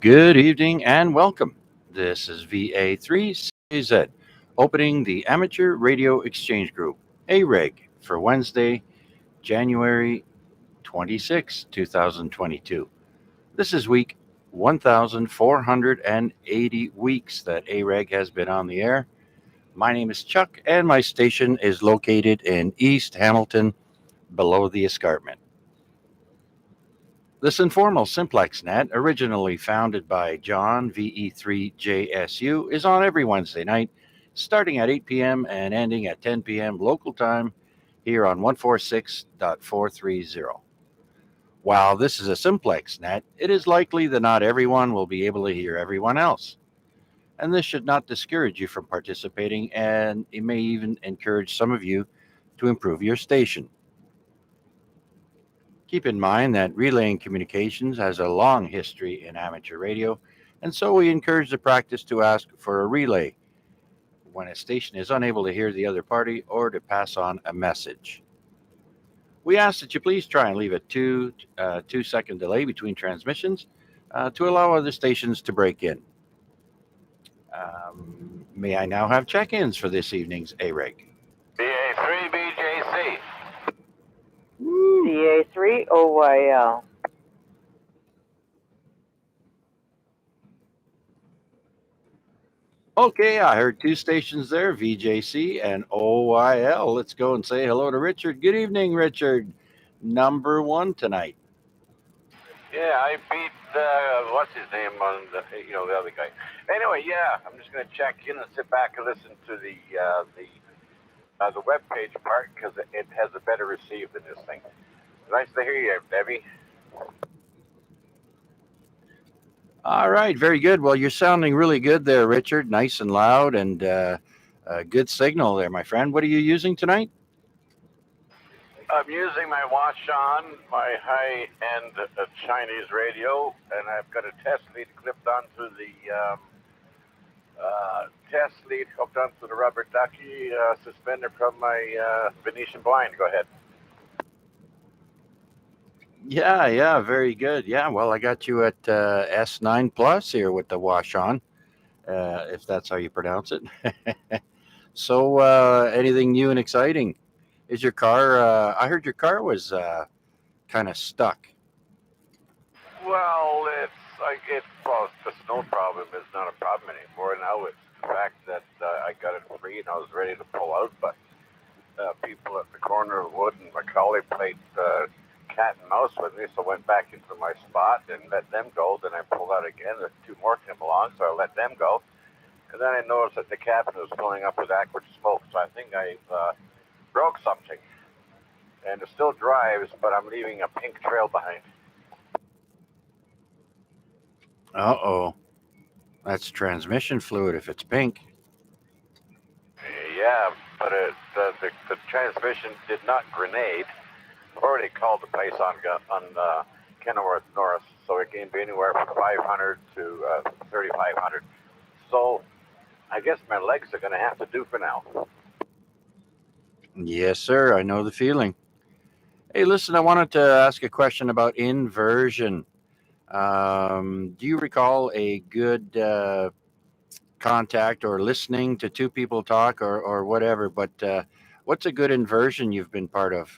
Good evening and welcome. This is VA3CZ, opening the Amateur Radio Exchange Group, AREG, for Wednesday, January 26, 2022. This is week 1480 weeks that AREG has been on the air. My name is Chuck, and my station is located in East Hamilton, below the escarpment. This informal simplex net, originally founded by John VE3JSU, is on every Wednesday night, starting at 8 p.m. and ending at 10 p.m. local time here on 146.430. While this is a simplex net, it is likely that not everyone will be able to hear everyone else. And this should not discourage you from participating, and it may even encourage some of you to improve your station. Keep in mind that relaying communications has a long history in amateur radio, and so we encourage the practice to ask for a relay when a station is unable to hear the other party or to pass on a message. We ask that you please try and leave a 2 second delay between transmissions to allow other stations to break in. May I now have check ins for this evening's AREG? BA3BJC. CA3OYL. Okay, I heard two stations there, VJC and OYL. Let's go and say hello to Richard. Good evening, Richard. Number one tonight. Yeah, I beat, what's his name on the other guy. Anyway, yeah, I'm just going to check in and sit back and listen to the web page part because it has a better receive than this thing. Nice to hear you, Debbie. All right, very good. Well, you're sounding really good there, Richard. Nice and loud and good signal there, my friend. What are you using tonight? I'm using my watch-on, my high-end Chinese radio, and I've got a test lead clipped onto the test lead hooked onto the rubber ducky suspender from my Venetian blind. Go ahead. Yeah, very good. Yeah, well, I got you at S9 Plus here with the wash on, if that's how you pronounce it. So, anything new and exciting? Is your car? I heard your car was kind of stuck. Well, the snow problem is not a problem anymore. Now it's the fact that I got it free and I was ready to pull out, but people at the corner of Wood and Macaulay played cat and mouse with me, so I went back into my spot and let them go. Then I pulled out again. The two more came along, so I let them go. And then I noticed that the cabin was filling up with acrid smoke, so I think I broke something. And it still drives, but I'm leaving a pink trail behind. Uh-oh. That's transmission fluid if it's pink. Yeah, but the transmission did not grenade. I've already called the place on Kenilworth North, so it can be anywhere from 500 to 3,500. So I guess my legs are going to have to do for now. Yes, sir. I know the feeling. Hey, listen, I wanted to ask a question about inversion. Do you recall a good contact or listening to two people talk or whatever? But what's a good inversion you've been part of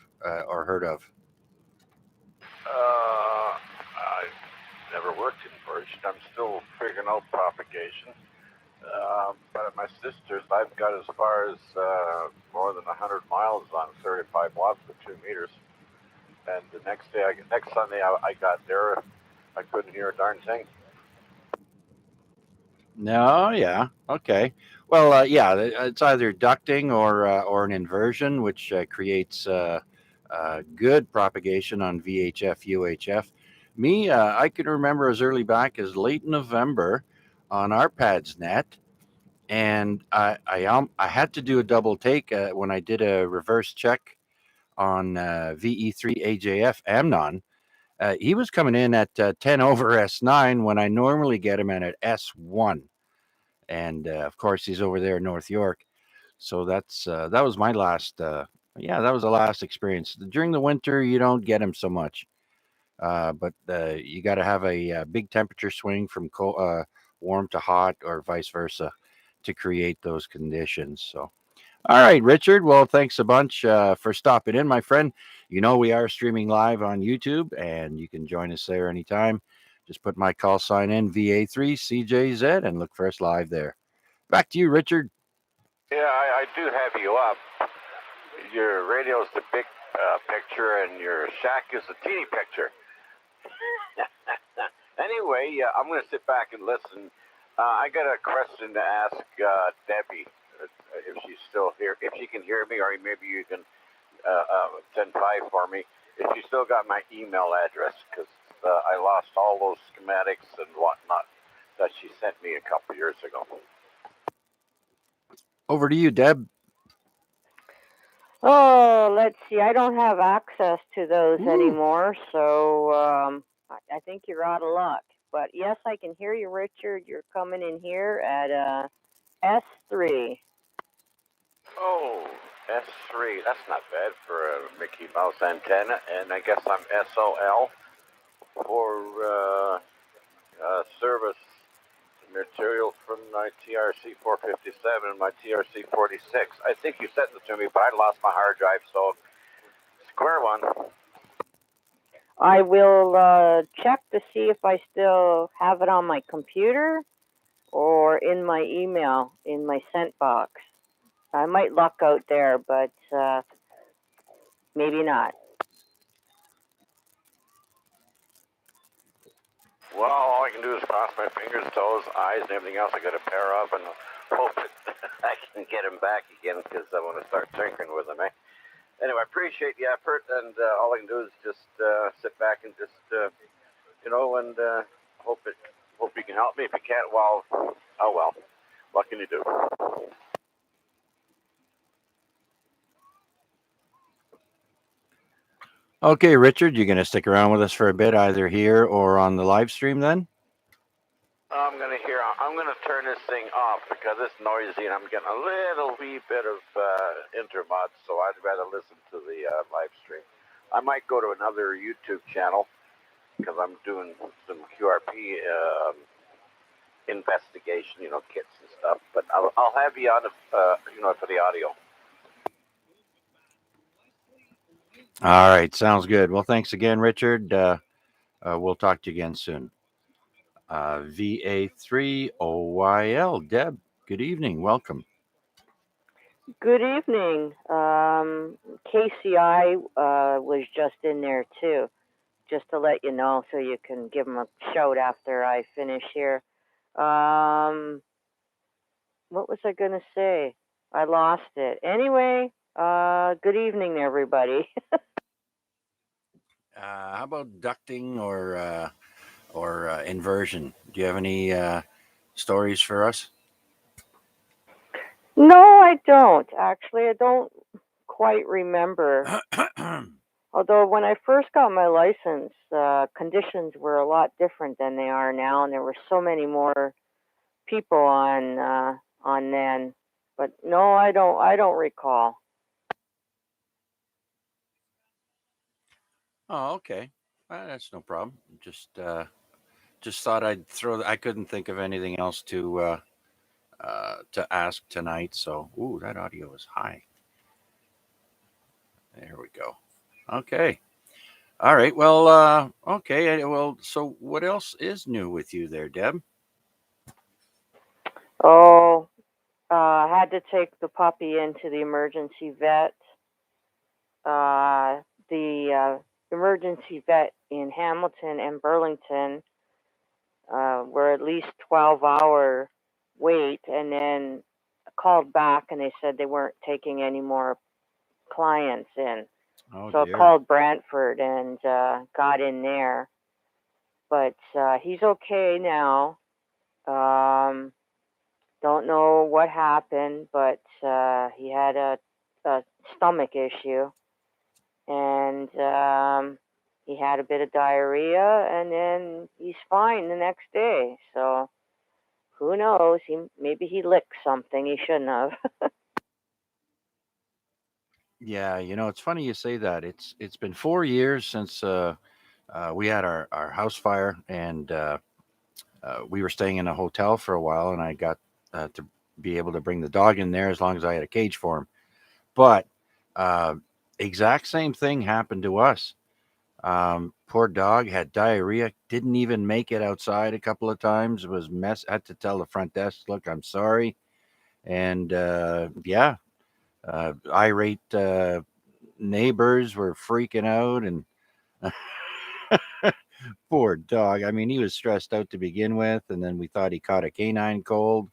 or heard of? I've never worked inversion. I'm still figuring out propagation. But at my sister's, I've got as far as more than 100 miles on 35 watts for 2 meters. And the next Sunday, I got there. I couldn't hear a darn thing. No, yeah, okay. Well, yeah, it's either ducting or an inversion, which creates good propagation on VHF, UHF. Me, I can remember as early back as late November on our pads net, and I had to do a double take when I did a reverse check on VE3AJF Amnon. He was coming in at 10 over S9 when I normally get him in at S1. And of course, he's over there in North York. So that was my last, that was the last experience. During the winter, you don't get him so much. but you got to have a big temperature swing from warm to hot or vice versa to create those conditions. So, all right, Richard. Well, thanks a bunch for stopping in, my friend. You know, we are streaming live on YouTube, and you can join us there anytime. Just put my call sign in VA3CJZ and look for us live there. Back to you, Richard. Yeah, I do have you up. Your radio's the big picture, and your shack is the teeny picture. Anyway, I'm going to sit back and listen. I got a question to ask Debbie, if she's still here, if she can hear me, or maybe you can send five for me. If you still got my email address, because I lost all those schematics and whatnot that she sent me a couple years ago. Over to you, Deb. Oh, let's see. I don't have access to those Woo. anymore, so I think you're out of luck. But yes, I can hear you, Richard. You're coming in here at S3. Oh, S3. That's not bad for a Mickey Mouse antenna. And I guess I'm SOL for service material from my TRC 457 and my TRC 46. I think you sent it to me, but I lost my hard drive, so square one. I will check to see if I still have it on my computer or in my email, in my sent box. I might luck out there, but maybe not. Well, all I can do is cross my fingers, toes, eyes, and everything else I got a pair of, and hope that I can get them back again, because I want to start tinkering with them, eh? Anyway, I appreciate the effort, and all I can do is just sit back and just, and hope you can help me. If you can't, well, oh well. What can you do? Okay, Richard, you're going to stick around with us for a bit, either here or on the live stream then? I'm gonna turn this thing off because it's noisy and I'm getting a little wee bit of intermod, so I'd rather listen to the live stream. I might go to another YouTube channel because I'm doing some QRP investigation, kits and stuff. But I'll have you on, for the audio. All right, sounds good. Well, thanks again, Richard. We'll talk to you again soon. VA3OYL, Deb, good evening. Welcome. Good evening. KCI was just in there too, just to let you know, so you can give them a shout after I finish here. What was I going to say? I lost it. Anyway, good evening, everybody. How about ducting or inversion? Do you have any stories for us? No, I don't. Actually, I don't quite remember. Although when I first got my license, conditions were a lot different than they are now, and there were so many more people on then. But no, I don't recall. Oh, okay. That's no problem. Just thought I'd throw. I couldn't think of anything else to ask tonight. So, ooh, that audio is high. There we go. Okay. All right. Well, okay. Well, so what else is new with you there, Deb? Oh, I had to take the puppy into the emergency vet. The emergency vet in Hamilton and Burlington were at least 12-hour wait, and then called back and they said they weren't taking any more clients in. Oh, So I dear. called Brantford and got in there. But he's okay now. Don't know what happened, but he had a stomach issue, and he had a bit of diarrhea, and then he's fine the next day. So who knows? Maybe he licked something he shouldn't have. Yeah, it's funny you say that. It's been 4 years since we had our house fire, and we were staying in a hotel for a while, and I got to be able to bring the dog in there as long as I had a cage for him. But uh, exact same thing happened to us. Poor dog had diarrhea, didn't even make it outside a couple of times. Was mess. Had to tell the front desk, "Look, I'm sorry." And yeah, irate neighbors were freaking out, and poor dog. I mean, he was stressed out to begin with, and then we thought he caught a canine cold.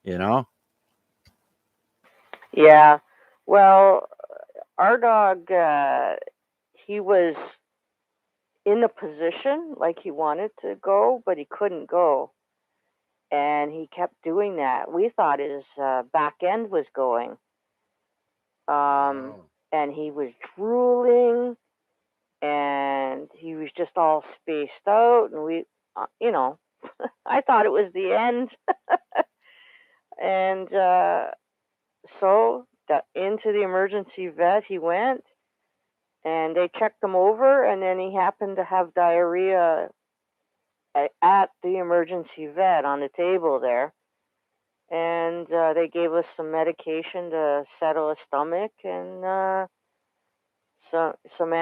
You know, Yeah. Well, our dog, he was in the position like he wanted to go, but he couldn't go. And he kept doing that. We thought his back end was going. Um, oh, and he was drooling and he was just all spaced out. And I thought it was the end. And so into the emergency vet he went, and they checked him over, and then he happened to have diarrhea at the emergency vet on the table there. And they gave us some medication to settle his stomach and some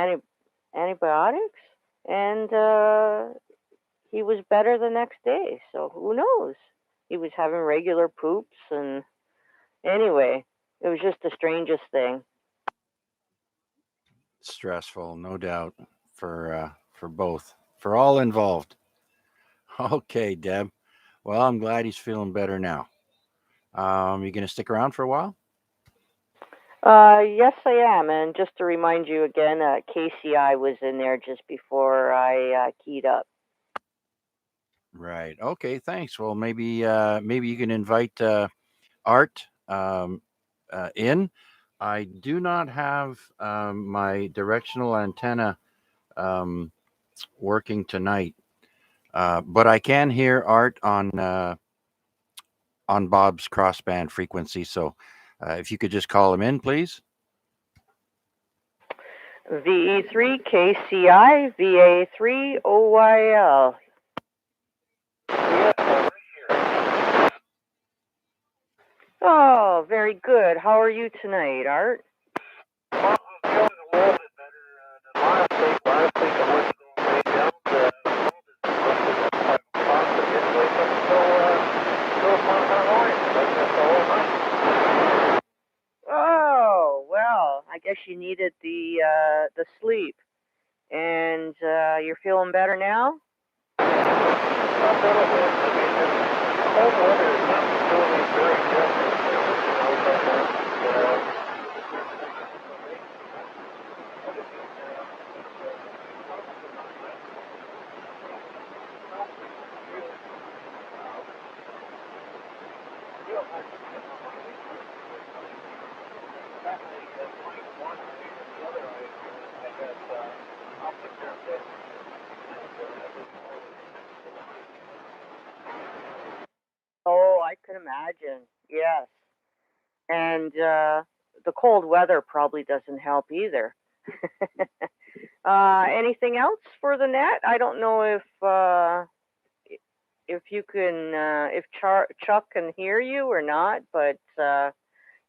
antibiotics, and he was better the next day. So who knows? He was having regular poops, and anyway, it was just the strangest thing. stressful, no doubt, for both, for all involved. Okay, Deb. Well, I'm glad he's feeling better now. You gonna stick around for a while? Yes, I am. And just to remind you again, KCI was in there just before I keyed up. Right. Okay. Thanks. Well, maybe you can invite Art in. I do not have my directional antenna um, working tonight, but I can hear Art on Bob's crossband frequency. So, if you could just call him in, please. VE3 KCI VA3 OYL. Oh, very good. How are you tonight, Art? Well, I'm feeling a little bit better than last week. Last week I wasn't going way down. The cold is supposed to pop and didn't wake up until upon Halloween. That's all night. Oh, well, I guess you needed the sleep. And you're feeling better now? A little bit. I mean, the cold weather is not doing me very good. Oh, I could imagine. Yes. And the cold weather probably doesn't help either. Anything else for the net? I don't know if you can if Chuck can hear you or not, but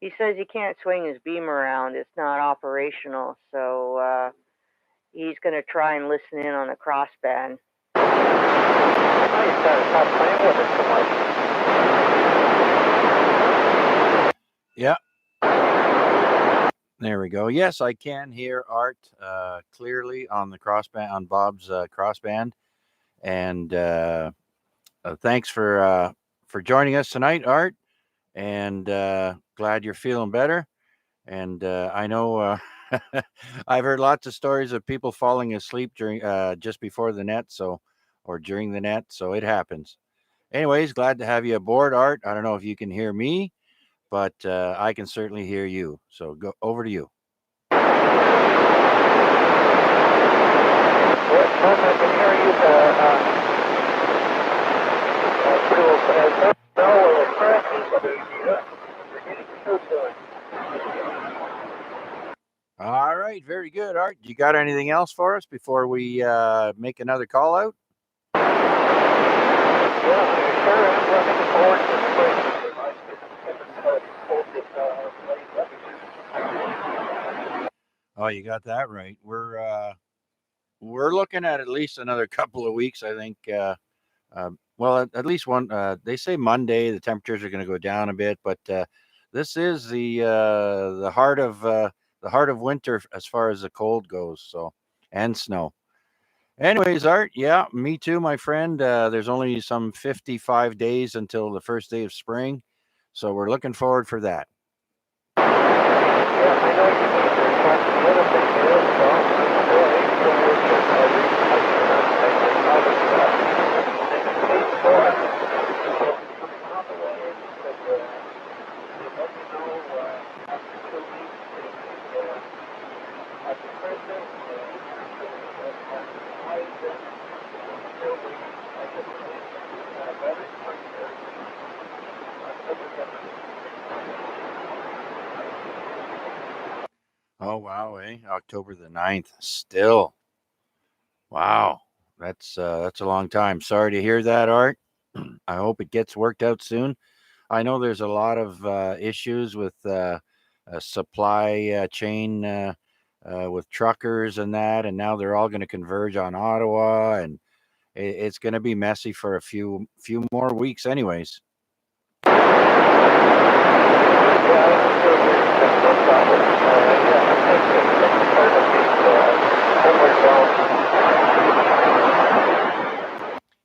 he says he can't swing his beam around. It's not operational, so he's going to try and listen in on a crossband. I just gotta stop playing with it so much. Yeah. There we go. Yes, I can hear Art clearly on the crossband on Bob's crossband, and thanks for joining us tonight, Art. And glad you're feeling better. And I know I've heard lots of stories of people falling asleep during just before the net, or during the net, so it happens. Anyways, glad to have you aboard, Art. I don't know if you can hear me, but I can certainly hear you. So go over to you. Well, I can hear you All right. right, very good, Art. You got anything else for us before we make another call out? Yeah, sure. I'm looking forward to the Oh, you got that right. We're looking at least another couple of weeks, I think. Well, at least one. They say Monday the temperatures are going to go down a bit, but this is the heart of winter as far as the cold goes. So, and snow. Anyways, Art, yeah, me too, my friend. There's only some 55 days until the first day of spring, so we're looking forward for that. Yeah, I know you mean there's a little bit there, so Oh wow, October the 9th. Still. Wow. That's a long time. Sorry to hear that, Art. I hope it gets worked out soon. I know there's a lot of issues with supply chain with truckers and that, and now they're all going to converge on Ottawa, and it's going to be messy for a few more weeks, anyways.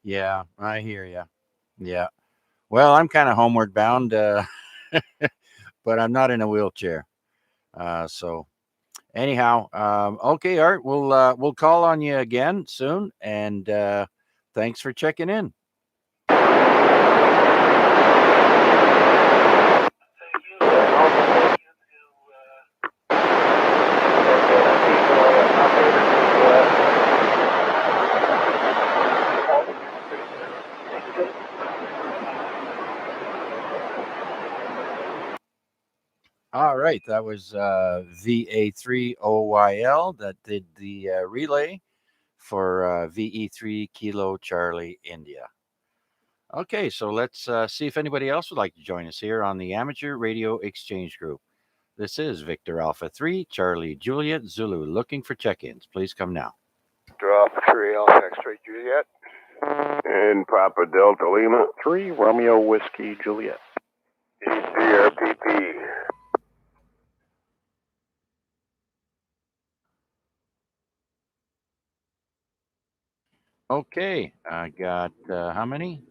Yeah, I hear you. Yeah. Well, I'm kind of homeward bound, but I'm not in a wheelchair. So anyhow, okay, Art, we'll call on you again soon, and thanks for checking in. All right, that was VA3OYL that did the relay for VE3 Kilo Charlie India. Okay, so let's see if anybody else would like to join us here on the Amateur Radio Exchange Group. This is Victor Alpha 3, Charlie Juliet Zulu, looking for check-ins. Please come now. Victor Alpha 3, Alpha X-ray Juliet. And Papa Delta Lima. 3, Romeo Whiskey Juliet. ECRPP. Okay, I got how many?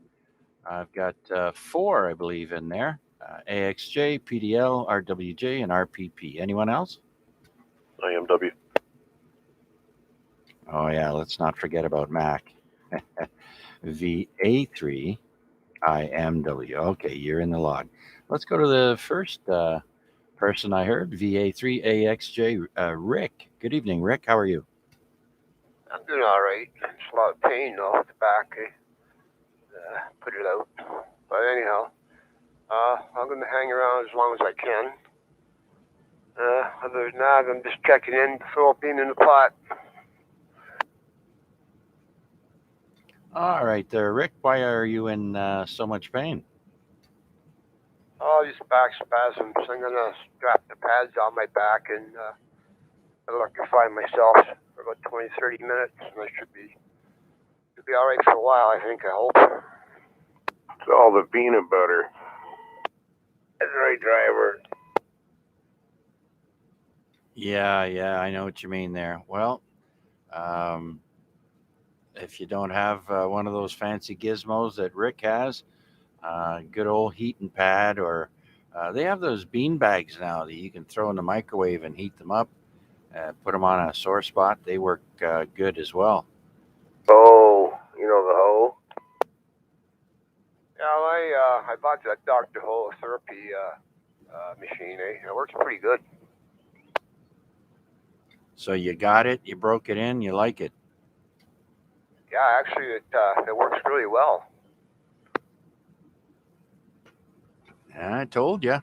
I've got 4, I believe, in there. AXJ, PDL, RWJ, and RPP. Anyone else? IMW. Oh, yeah, let's not forget about Mac. VA3 IMW. Okay, you're in the log. Let's go to the first person I heard, VA3 AXJ, Rick. Good evening, Rick. How are you? I'm doing all right. It's a lot of pain though at the back. Put it out. But anyhow, I'm going to hang around as long as I can. Other than that, I'm just checking in, throw a bean in the pot. All right, there, Rick. Why are you in so much pain? Oh, just back spasms. I'm going to strap the pads on my back and electrify myself for about 20, 30 minutes. And I should be all right for a while, I think, I hope. It's all the peanut butter. That's right, driver. Yeah, I know what you mean there. Well, if you don't have one of those fancy gizmos that Rick has, good old heating pad, or they have those bean bags now that you can throw in the microwave and heat them up, put them on a sore spot. They work good as well. Oh, you know the hoe? Yeah, I bought that Dr. Ho therapy machine. It works pretty good. So you got it, you broke it in, you like it. Yeah, actually, it works really well. I told you.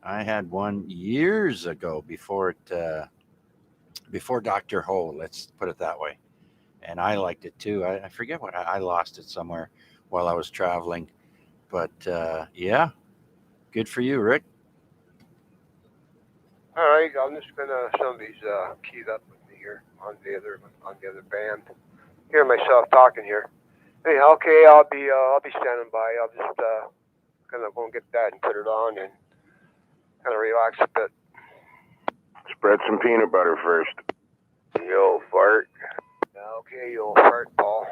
I had one years ago before before Dr. Ho, let's put it that way. And I liked it too. I forget what I lost it somewhere while I was traveling. But yeah, good for you, Rick. All right, I'm just gonna somebody's keyed up with me here on the other band. Hear myself talking here. Anyhow, okay, I'll be standing by. I'll just kind of go and get that and put it on and kind of relax a bit. Spread some peanut butter first. You old fart. Okay, you old fart, Paul.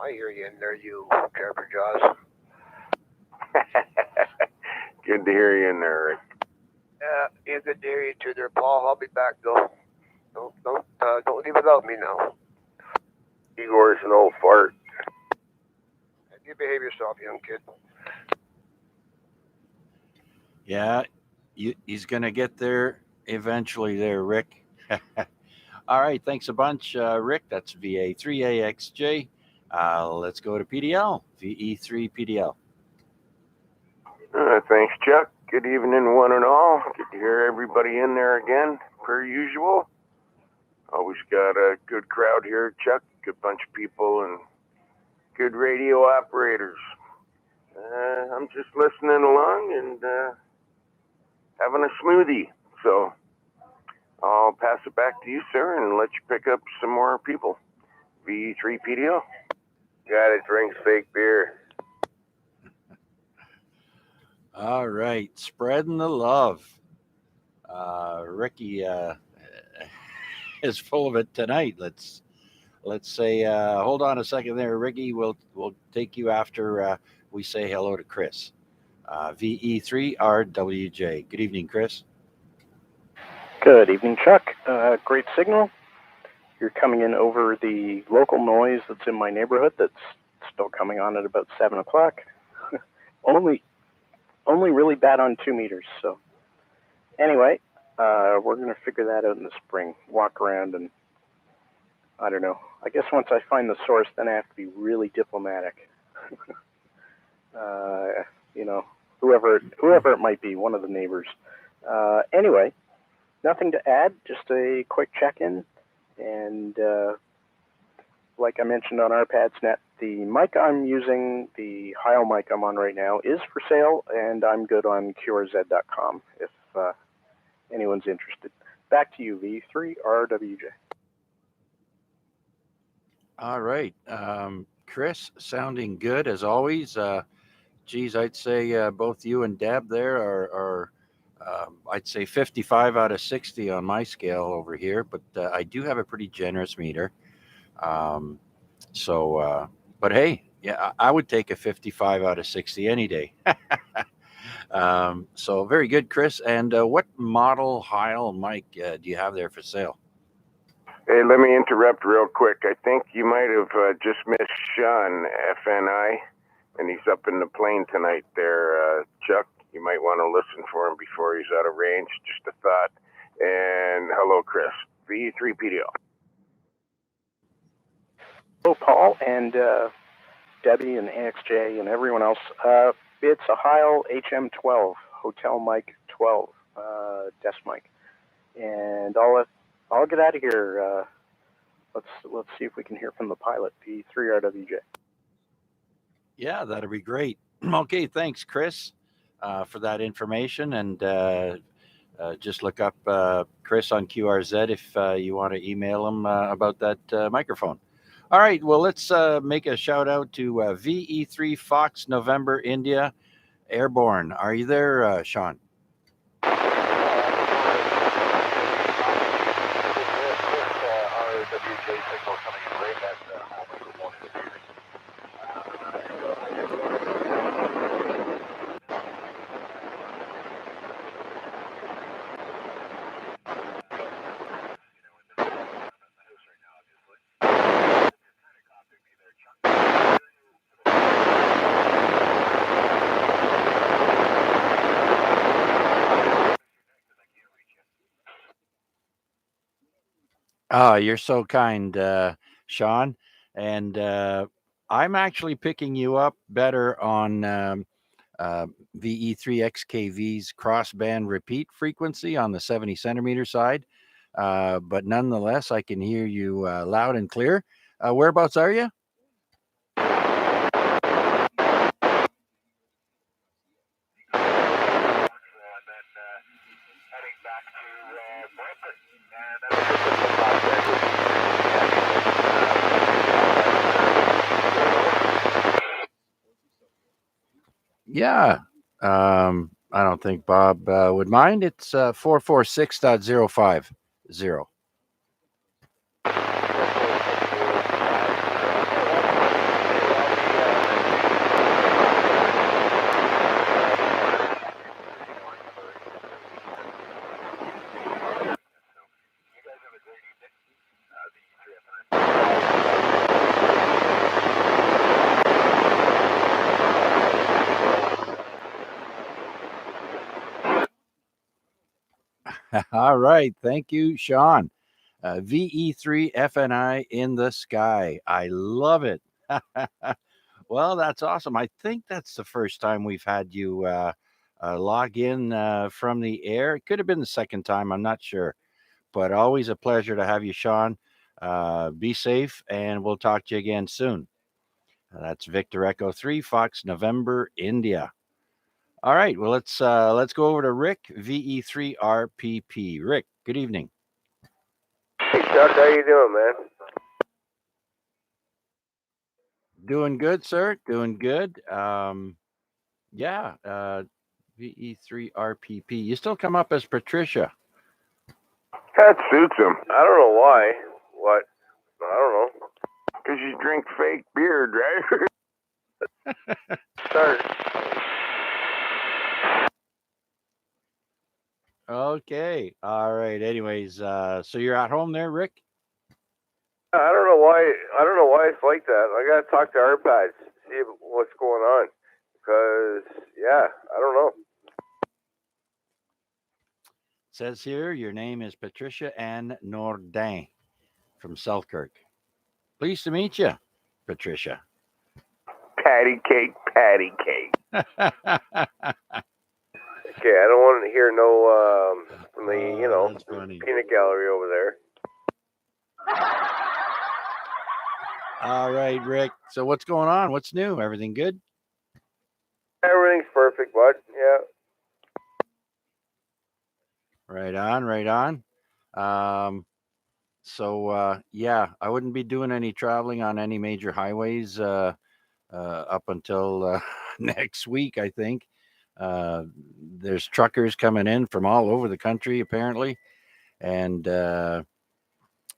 I hear you in there, you Jabberjaws. Good to hear you in there, Rick. Yeah, good to hear you too there, Paul. I'll be back though. Don't leave without me now. Igor's an old fart. You behave yourself, young kid. Yeah, he's going to get there eventually there, Rick. All right, thanks a bunch, Rick. That's VA3AXJ. Let's go to PDL, VE3PDL. Thanks, Chuck. Good evening, one and all. Good to hear everybody in there again, per usual. Always got a good crowd here, Chuck. Good bunch of people and good radio operators. I'm just listening along and having a smoothie. So I'll pass it back to you, sir, and let you pick up some more people. V3PDO. Guy that drinks fake beer. All right, spreading the love. Ricky is full of it tonight. Let's say, hold on a second there, Ricky. We'll take you after we say hello to Chris. VE3RWJ. Good evening, Chris. Good evening, Chuck. Great signal. You're coming in over the local noise that's in my neighborhood that's still coming on at about 7 o'clock. only really bad on 2 meters. So anyway, we're going to figure that out in the spring. Walk around and, I don't know. I guess once I find the source, then I have to be really diplomatic. Whoever it might be, one of the neighbors. Anyway, nothing to add, just a quick check-in. And like I mentioned on RPadsNet, the mic I'm using, the Heil mic I'm on right now, is for sale, and I'm good on QRZ.com if anyone's interested. Back to you, V3RWJ. All right. Chris, sounding good as always. Geez, I'd say both you and Deb there are I'd say 55 out of 60 on my scale over here, but I do have a pretty generous meter. But hey, yeah, I would take a 55 out of 60 any day. So very good, Chris. And what model Heil mic do you have there for sale? Hey, let me interrupt real quick. I think you might have just missed Sean, FNI, and he's up in the plane tonight there, Chuck. You might want to listen for him before he's out of range. Just a thought. And hello, Chris. V3PDO. Hello, Paul and Debbie and AXJ and everyone else. It's a Heil HM12, Hotel Mic 12, desk mic. And I'll get out of here. Let's see if we can hear from the pilot, V3RWJ. Yeah, that'd be great. Okay, thanks, Chris, for that information. And just look up Chris on QRZ if you want to email him about that microphone. All right, well, let's make a shout out to VE3 Fox November India Airborne. Are you there, Sean? Oh, you're so kind, Sean. And I'm actually picking you up better on VE3XKV's crossband repeat frequency on the 70 centimeter side. but nonetheless, I can hear you loud and clear. Whereabouts are you? Yeah. I don't think Bob would mind. It's 446.050. All right. Thank you, Sean. VE3 FNI in the sky. I love it. Well, that's awesome. I think that's the first time we've had you log in from the air. It could have been the second time. I'm not sure. But always a pleasure to have you, Sean. Be safe, and we'll talk to you again soon. That's Victor Echo 3, Fox November, India. All right. Well, let's go over to Rick, VE3RPP. Rick, good evening. Hey Chuck, how you doing, man? Doing good, sir. Doing good. Yeah. VE3RPP. You still come up as Patricia. That suits him. I don't know why. What? I don't know. Because you drink fake beer, right? Start. Okay. All right. Anyways, so you're at home there, Rick? I don't know why. I don't know why it's like that. I gotta talk to Arpads, see what's going on. Because yeah, I don't know. Says here your name is Patricia Ann Nordin from Selkirk. Pleased to meet you, Patricia. Patty cake, patty cake. Okay, I don't want to hear no from the That's funny. peanut gallery over there. All right, Rick. So what's going on? What's new? Everything good? Everything's perfect, bud. Yeah. Right on, right on. Yeah, I wouldn't be doing any traveling on any major highways up until next week, I think. There's truckers coming in from all over the country, apparently. And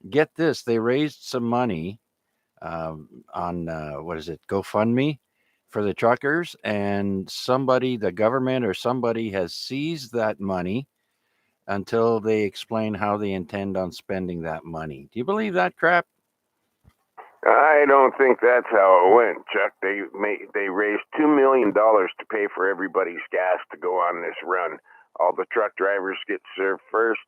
get this, they raised some money on, what is it, GoFundMe for the truckers. And somebody, the government or somebody, has seized that money until they explain how they intend on spending that money. Do you believe that crap? I don't think that's how it went, Chuck. They raised $2 million to pay for everybody's gas to go on this run. All the truck drivers get served first,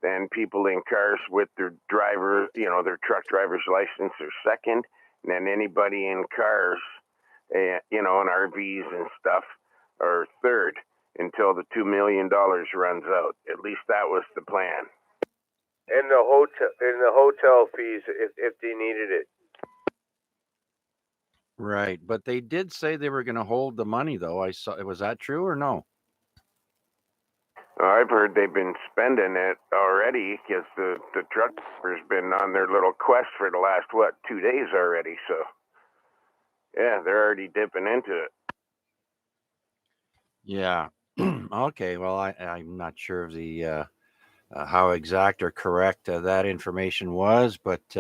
then people in cars with their their truck driver's license are second, and then anybody in cars, in RVs and stuff, are third until the $2 million runs out. At least that was the plan. And the hotel fees if they needed it. Right, but they did say they were going to hold the money, though. I saw. Was that true or no? I've heard they've been spending it already because the trucker's been on their little quest for the last 2 days already. So yeah, they're already dipping into it. Yeah. Okay. Well, I'm not sure of the how exact or correct that information was, but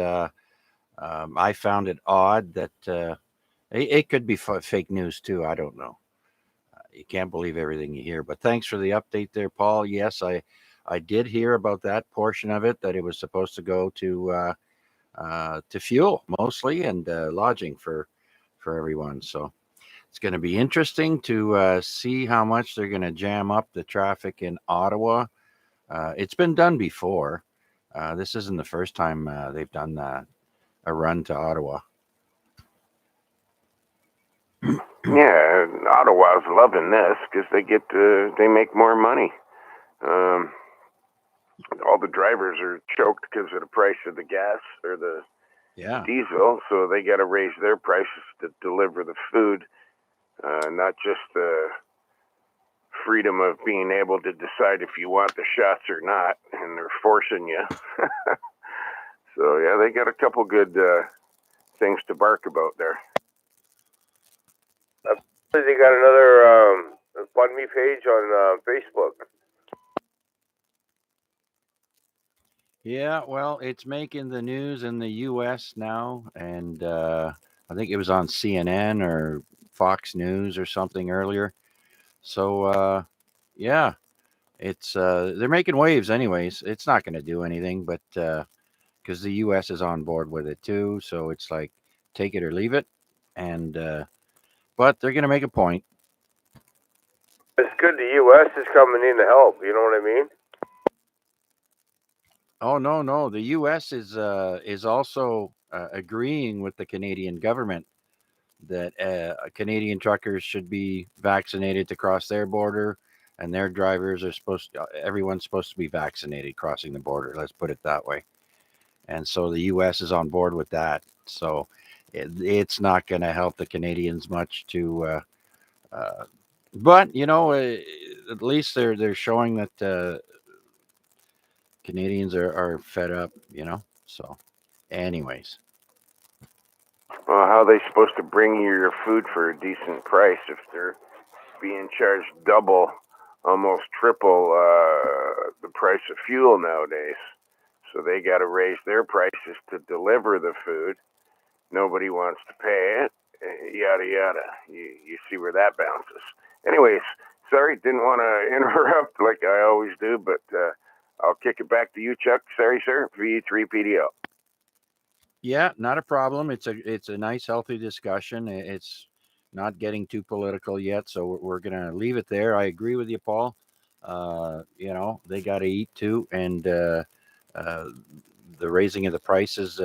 I found it odd that it could be fake news too. I don't know. You can't believe everything you hear. But thanks for the update there, Paul. Yes, I did hear about that portion of it, that it was supposed to go to fuel mostly and lodging for everyone. So it's going to be interesting to see how much they're going to jam up the traffic in Ottawa. It's been done before. This isn't the first time they've done a run to Ottawa. Yeah, Ottawa's loving this because they make more money. all the drivers are choked because of the price of the gas or the Yeah. diesel, so they got to raise their prices to deliver the food, not just the freedom of being able to decide if you want the shots or not, and they're forcing you. So yeah, they got a couple good things to bark about there. They got another Fund Me page on Facebook. Yeah, well, it's making the news in the U.S. now, and I think it was on CNN or Fox News or something earlier. So yeah, it's they're making waves, anyways. It's not going to do anything, but because the U.S. is on board with it too, so it's like take it or leave it, and but they're going to make a point. It's good the U.S. is coming in to help. You know what I mean? Oh no, the U.S. is also agreeing with the Canadian government that Canadian truckers should be vaccinated to cross their border, and their drivers are everyone's supposed to be vaccinated crossing the border. Let's put it that way. And so the U.S. is on board with that. So it's not going to help the Canadians much but at least they're showing that Canadians are fed up. So anyways. Well, how are they supposed to bring you your food for a decent price if they're being charged double, almost triple the price of fuel nowadays? So they got to raise their prices to deliver the food. Nobody wants to pay it. Yada yada. You see where that bounces. Anyways, sorry, didn't want to interrupt like I always do, but I'll kick it back to you, Chuck. Sorry, sir. V3PDL. Yeah, not a problem. It's a nice, healthy discussion. It's not getting too political yet, so we're gonna leave it there. I agree with you, Paul. They got to eat too, and uh, the raising of the prices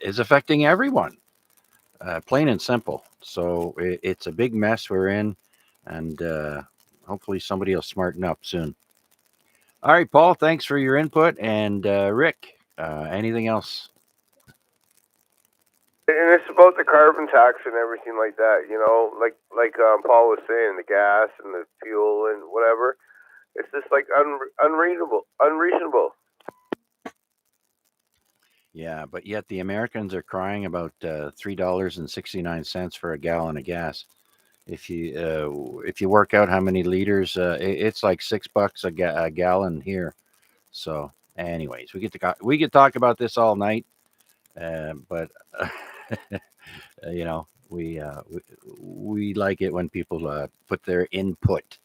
is affecting everyone, plain and simple. So it's a big mess we're in, and hopefully somebody will smarten up soon. All right, Paul. Thanks for your input, and Rick. Anything else? And it's about the carbon tax and everything like that. You know, like Paul was saying, the gas and the fuel and whatever. It's just like unreasonable. Yeah, but yet the Americans are crying about $3.69 for a gallon of gas. If you work out how many liters, it's like $6 a gallon here. So, anyways, we could talk about this all night, but we like it when people put their input.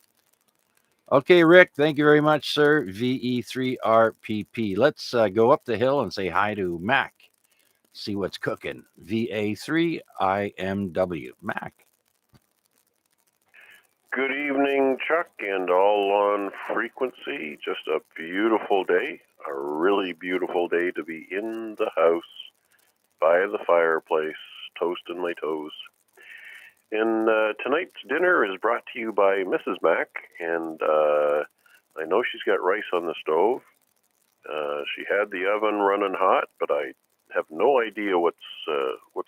Okay, Rick, thank you very much, sir. VE3RPP. Let's go up the hill and say hi to Mac. See what's cooking. VA3IMW. Mac. Good evening, Chuck, and all on frequency. Just a beautiful day, a really beautiful day to be in the house by the fireplace, toasting my toes. And tonight's dinner is brought to you by Mrs. Mac, and I know she's got rice on the stove. She had the oven running hot, but I have no idea what's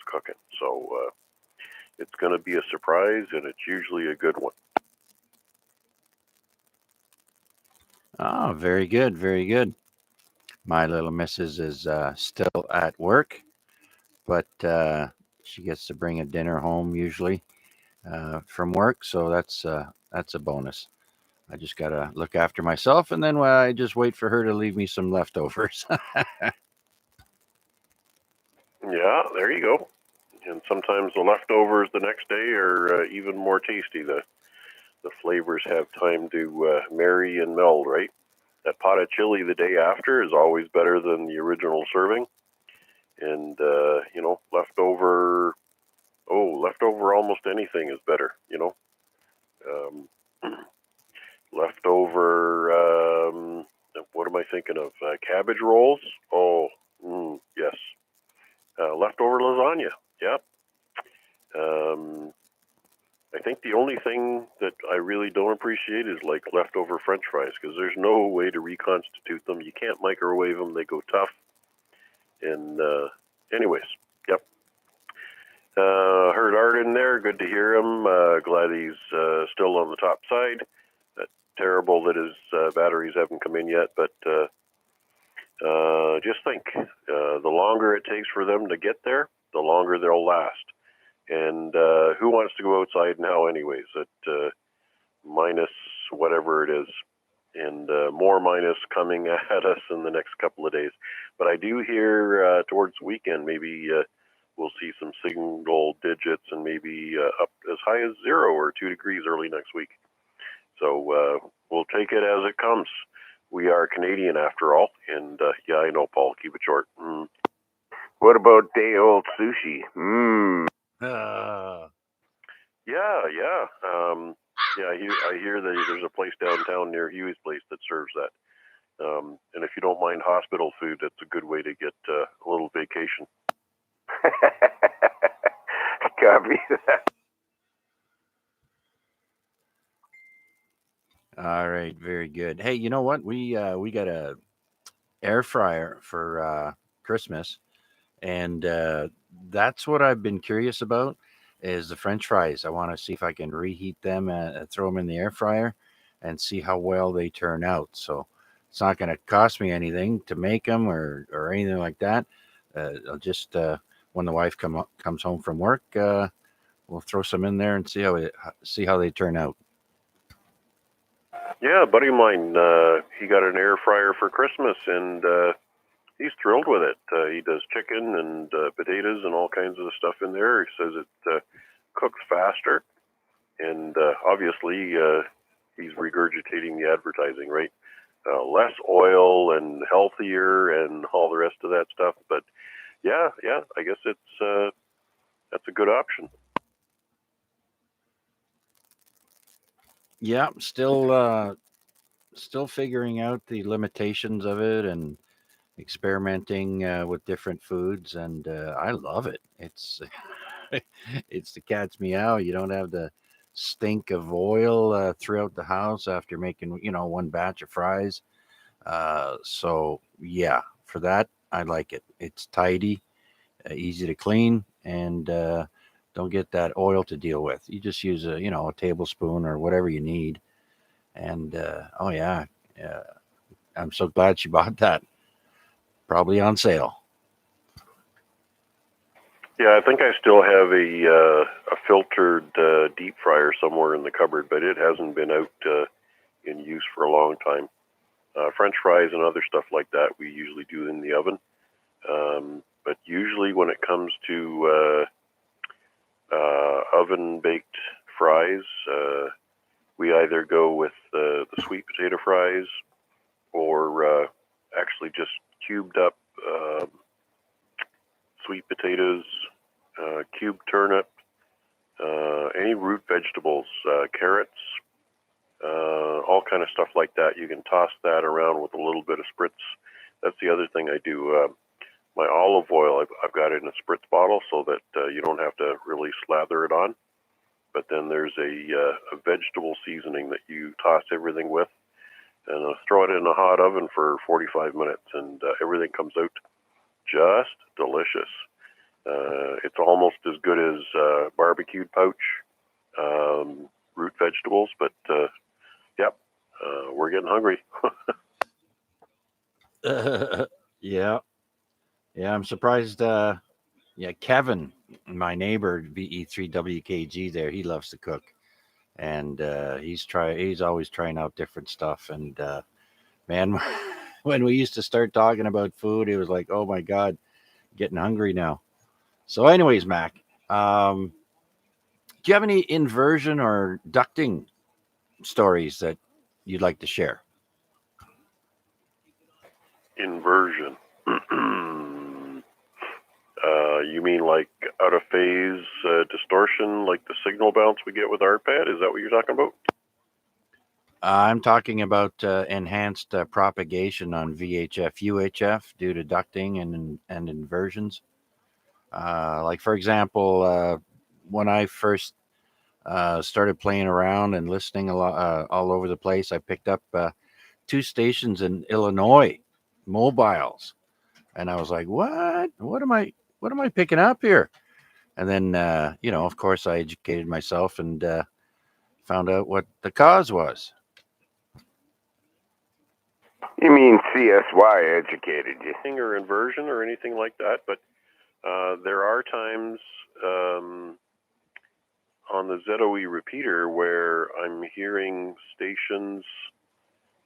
cooking. So it's going to be a surprise, and it's usually a good one. Oh, very good, very good. My little missus is still at work, but she gets to bring a dinner home usually from work, so that's a bonus. I just gotta look after myself, and then I just wait for her to leave me some leftovers. Yeah, there you go. And sometimes the leftovers the next day are even more tasty. The flavors have time to marry and meld, right? That pot of chili the day after is always better than the original serving. And leftover almost anything is better. Leftover. What am I thinking of? Cabbage rolls. Oh, yes. Leftover lasagna. Yep. I think the only thing that I really don't appreciate is like leftover French fries, because there's no way to reconstitute them. You can't microwave them; they go tough. And anyways, yep. Heard Art in there. Good to hear him. Glad he's still on the top side. Terrible that his batteries haven't come in yet, but just think, the longer it takes for them to get there, the longer they'll last. And who wants to go outside now anyways at minus whatever it is, and more minus coming at us in the next couple of days. But I do hear towards the weekend maybe we'll see some single digits and maybe up as high as 0 or 2 degrees early next week. So we'll take it as it comes. We are Canadian after all, and yeah, I know, Paul, keep it short. What about day old sushi? Yeah. Yeah, I hear that there's a place downtown near Huey's place that serves that. And if you don't mind hospital food, that's a good way to get a little vacation. Copy that. All right, very good. Hey, you know what? We got a air fryer for Christmas, and that's what I've been curious about is the French fries. I want to see if I can reheat them and throw them in the air fryer and see how well they turn out. So it's not going to cost me anything to make them or anything like that. I'll just when the wife comes home from work, we'll throw some in there and see how they turn out. Yeah, a buddy of mine, he got an air fryer for Christmas, and he's thrilled with it. He does chicken and potatoes and all kinds of stuff in there. He says it cooks faster, and obviously he's regurgitating the advertising, right? Less oil and healthier and all the rest of that stuff. But yeah, I guess that's a good option. Yeah, still figuring out the limitations of it and experimenting with different foods, and I love it. It's it's the cat's meow. You don't have the stink of oil throughout the house after making one batch of fries. So yeah, for that I like it. It's tidy, easy to clean, and don't get that oil to deal with. You just use a tablespoon or whatever you need, and oh yeah, I'm so glad she bought that. Probably on sale. Yeah, I think I still have a filtered deep fryer somewhere in the cupboard, but it hasn't been out in use for a long time. French fries and other stuff like that we usually do in the oven. But usually when it comes to oven-baked fries, we either go with the sweet potato fries or actually just cubed up sweet potatoes, cubed turnip, any root vegetables, carrots, all kind of stuff like that. You can toss that around with a little bit of spritz. That's the other thing I do. My olive oil, I've got it in a spritz bottle so that you don't have to really slather it on. But then there's a vegetable seasoning that you toss everything with, and throw it in a hot oven for 45 minutes, and everything comes out just delicious. It's almost as good as barbecued pouch root vegetables, but yep, we're getting hungry. Yeah, I'm surprised. Yeah, Kevin, my neighbor, VE3WKG, there, he loves to cook, and he's always trying out different stuff. And man, when we used to start talking about food, it was like, oh my god, getting hungry now. So, anyways, Mac, do you have any inversion or ducting stories that you'd like to share? Inversion. You mean like out of phase distortion, like the signal bounce we get with ARPAD? Is that what you're talking about? I'm talking about enhanced propagation on VHF, UHF due to ducting and inversions. Like, for example, when I first started playing around and listening a lot all over the place. I picked up 2 stations in Illinois, mobiles, and I was like, "What? What am I picking up here?" And then, of course, I educated myself and found out what the cause was. You mean CSY educated you? Or inversion or anything like that, but there are times on the ZOE repeater where I'm hearing stations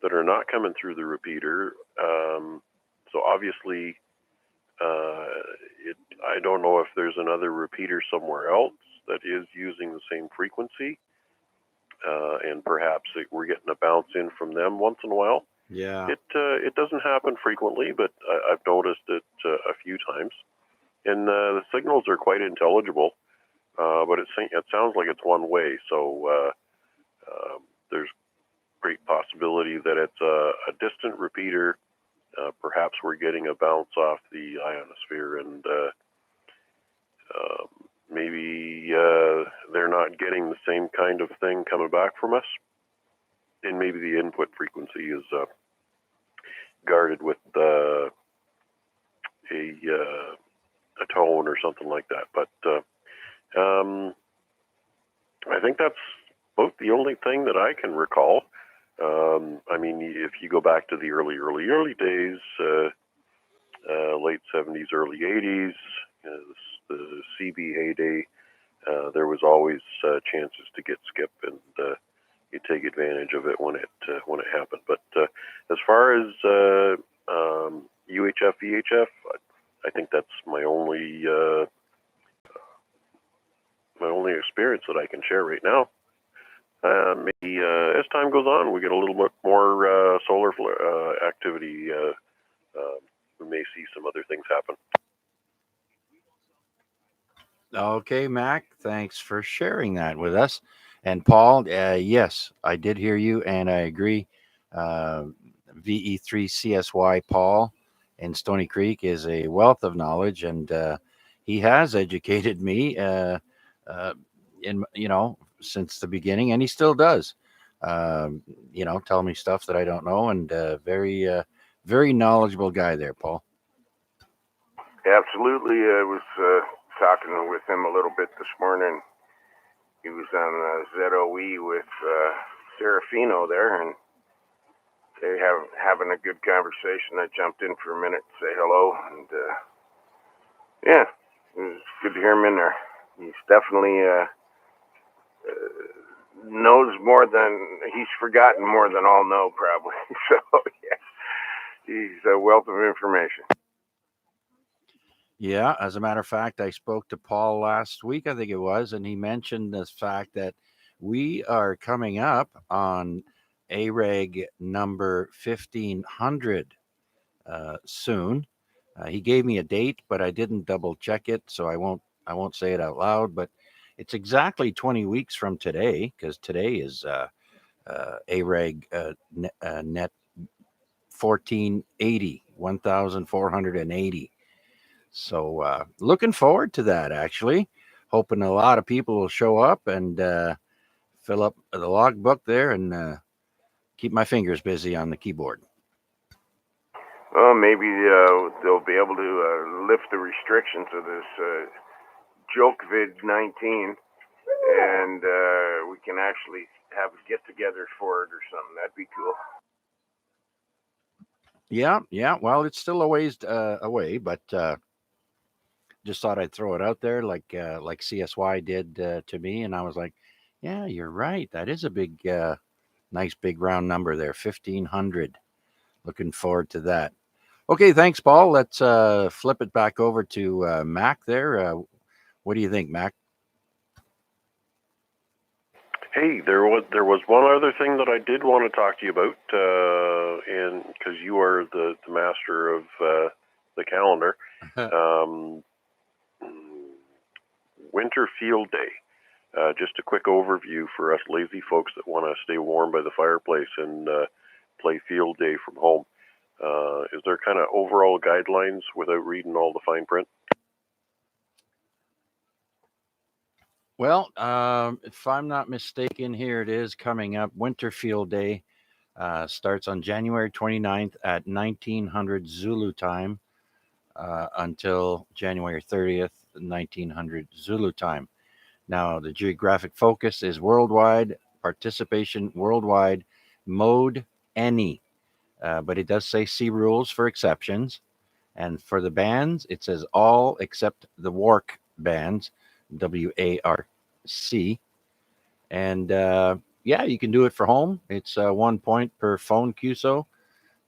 that are not coming through the repeater. So obviously, I don't know if there's another repeater somewhere else that is using the same frequency, and perhaps we're getting a bounce in from them once in a while. Yeah. It doesn't happen frequently, but I've noticed it a few times, and the signals are quite intelligible. But it sounds like it's one way, so there's great possibility that it's a distant repeater. Perhaps we're getting a bounce off the ionosphere, and maybe they're not getting the same kind of thing coming back from us, and maybe the input frequency is guarded with a tone or something like that. But I think that's about the only thing that I can recall. I mean, if you go back to the early days, late 70s, early 80s, the CB heyday, there was always chances to get skip, and you take advantage of it when it happened. But as far as UHF, VHF, I think that's my only experience that I can share right now. Maybe as time goes on, we get a little bit more solar activity. We may see some other things happen. Okay, Mac, thanks for sharing that with us. And Paul, yes, I did hear you, and I agree. VE3CSY Paul in Stony Creek is a wealth of knowledge, and he has educated me in since the beginning, and he still does. Tell me stuff that I don't know, and very knowledgeable guy there, Paul. Absolutely. I was talking with him a little bit this morning. He was on ZOE with Serafino there, and they having a good conversation. I jumped in for a minute to say hello, and yeah, it was good to hear him in there. He's definitely knows more than he's forgotten more than all know, probably. So yeah, he's a wealth of information. Yeah, as a matter of fact, I spoke to Paul last week, I think it was, and he mentioned this fact that we are coming up on AREG number 1500 soon. He gave me a date, but I didn't double check it, so I won't say it out loud. But it's exactly 20 weeks from today, because today is AREG net 1480. So looking forward to that, actually. Hoping a lot of people will show up and fill up the logbook there and keep my fingers busy on the keyboard. Well, maybe they'll be able to lift the restrictions of this joke vid-19, and we can actually have a get-together for it or something. That'd be cool. Yeah. Well, it's still a ways away, but just thought I'd throw it out there, like CSY did to me, and I was like, yeah, you're right. That is a big, nice big round number there, 1500. Looking forward to that. Okay, thanks, Paul. Let's flip it back over to Mac there. What do you think, Mac? Hey, there was one other thing that I did want to talk to you about, and because you are the master of the calendar, Winter Field Day. Just a quick overview for us lazy folks that want to stay warm by the fireplace and play field day from home. Is there kind of overall guidelines without reading all the fine print? Well, if I'm not mistaken, here it is coming up. Winter Field Day starts on January 29th at 1900 Zulu time until January 30th, 1900 Zulu time. Now, the geographic focus is worldwide, participation worldwide, mode any, but it does say see rules for exceptions. And for the bands, it says all except the WARC bands, WARC. And yeah, you can do it for home. It's 1 point per phone QSO,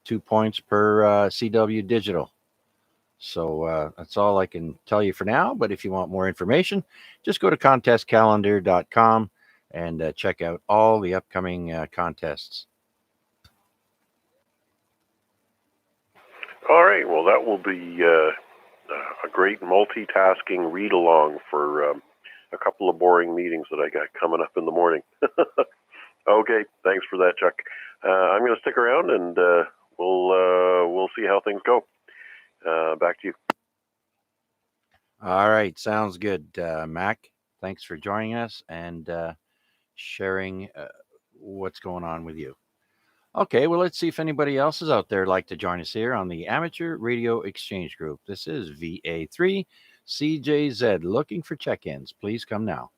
2 points per CW digital. So that's all I can tell you for now. But if you want more information, just go to contestcalendar.com and check out all the upcoming contests. All right. Well, that will be a great multitasking read along for a couple of boring meetings that I got coming up in the morning. Okay. Thanks for that, Chuck. I'm going to stick around and we'll see how things go. Back to you. All right. Sounds good, Mac. Thanks for joining us and sharing what's going on with you. Okay, well, let's see if anybody else is out there like to join us here on the Amateur Radio Exchange Group. This is VA3 CJZ looking for check-ins. Please come now.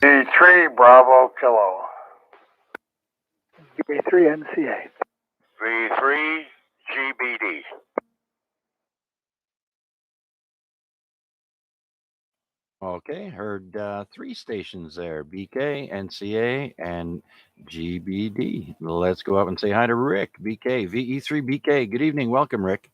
V3 Bravo Kilo. V3 NCA. V3 GBD. Okay, heard three stations there, BK, NCA, and GBD. Let's go up and say hi to Rick, BK, VE3 BK. Good evening. Welcome, Rick.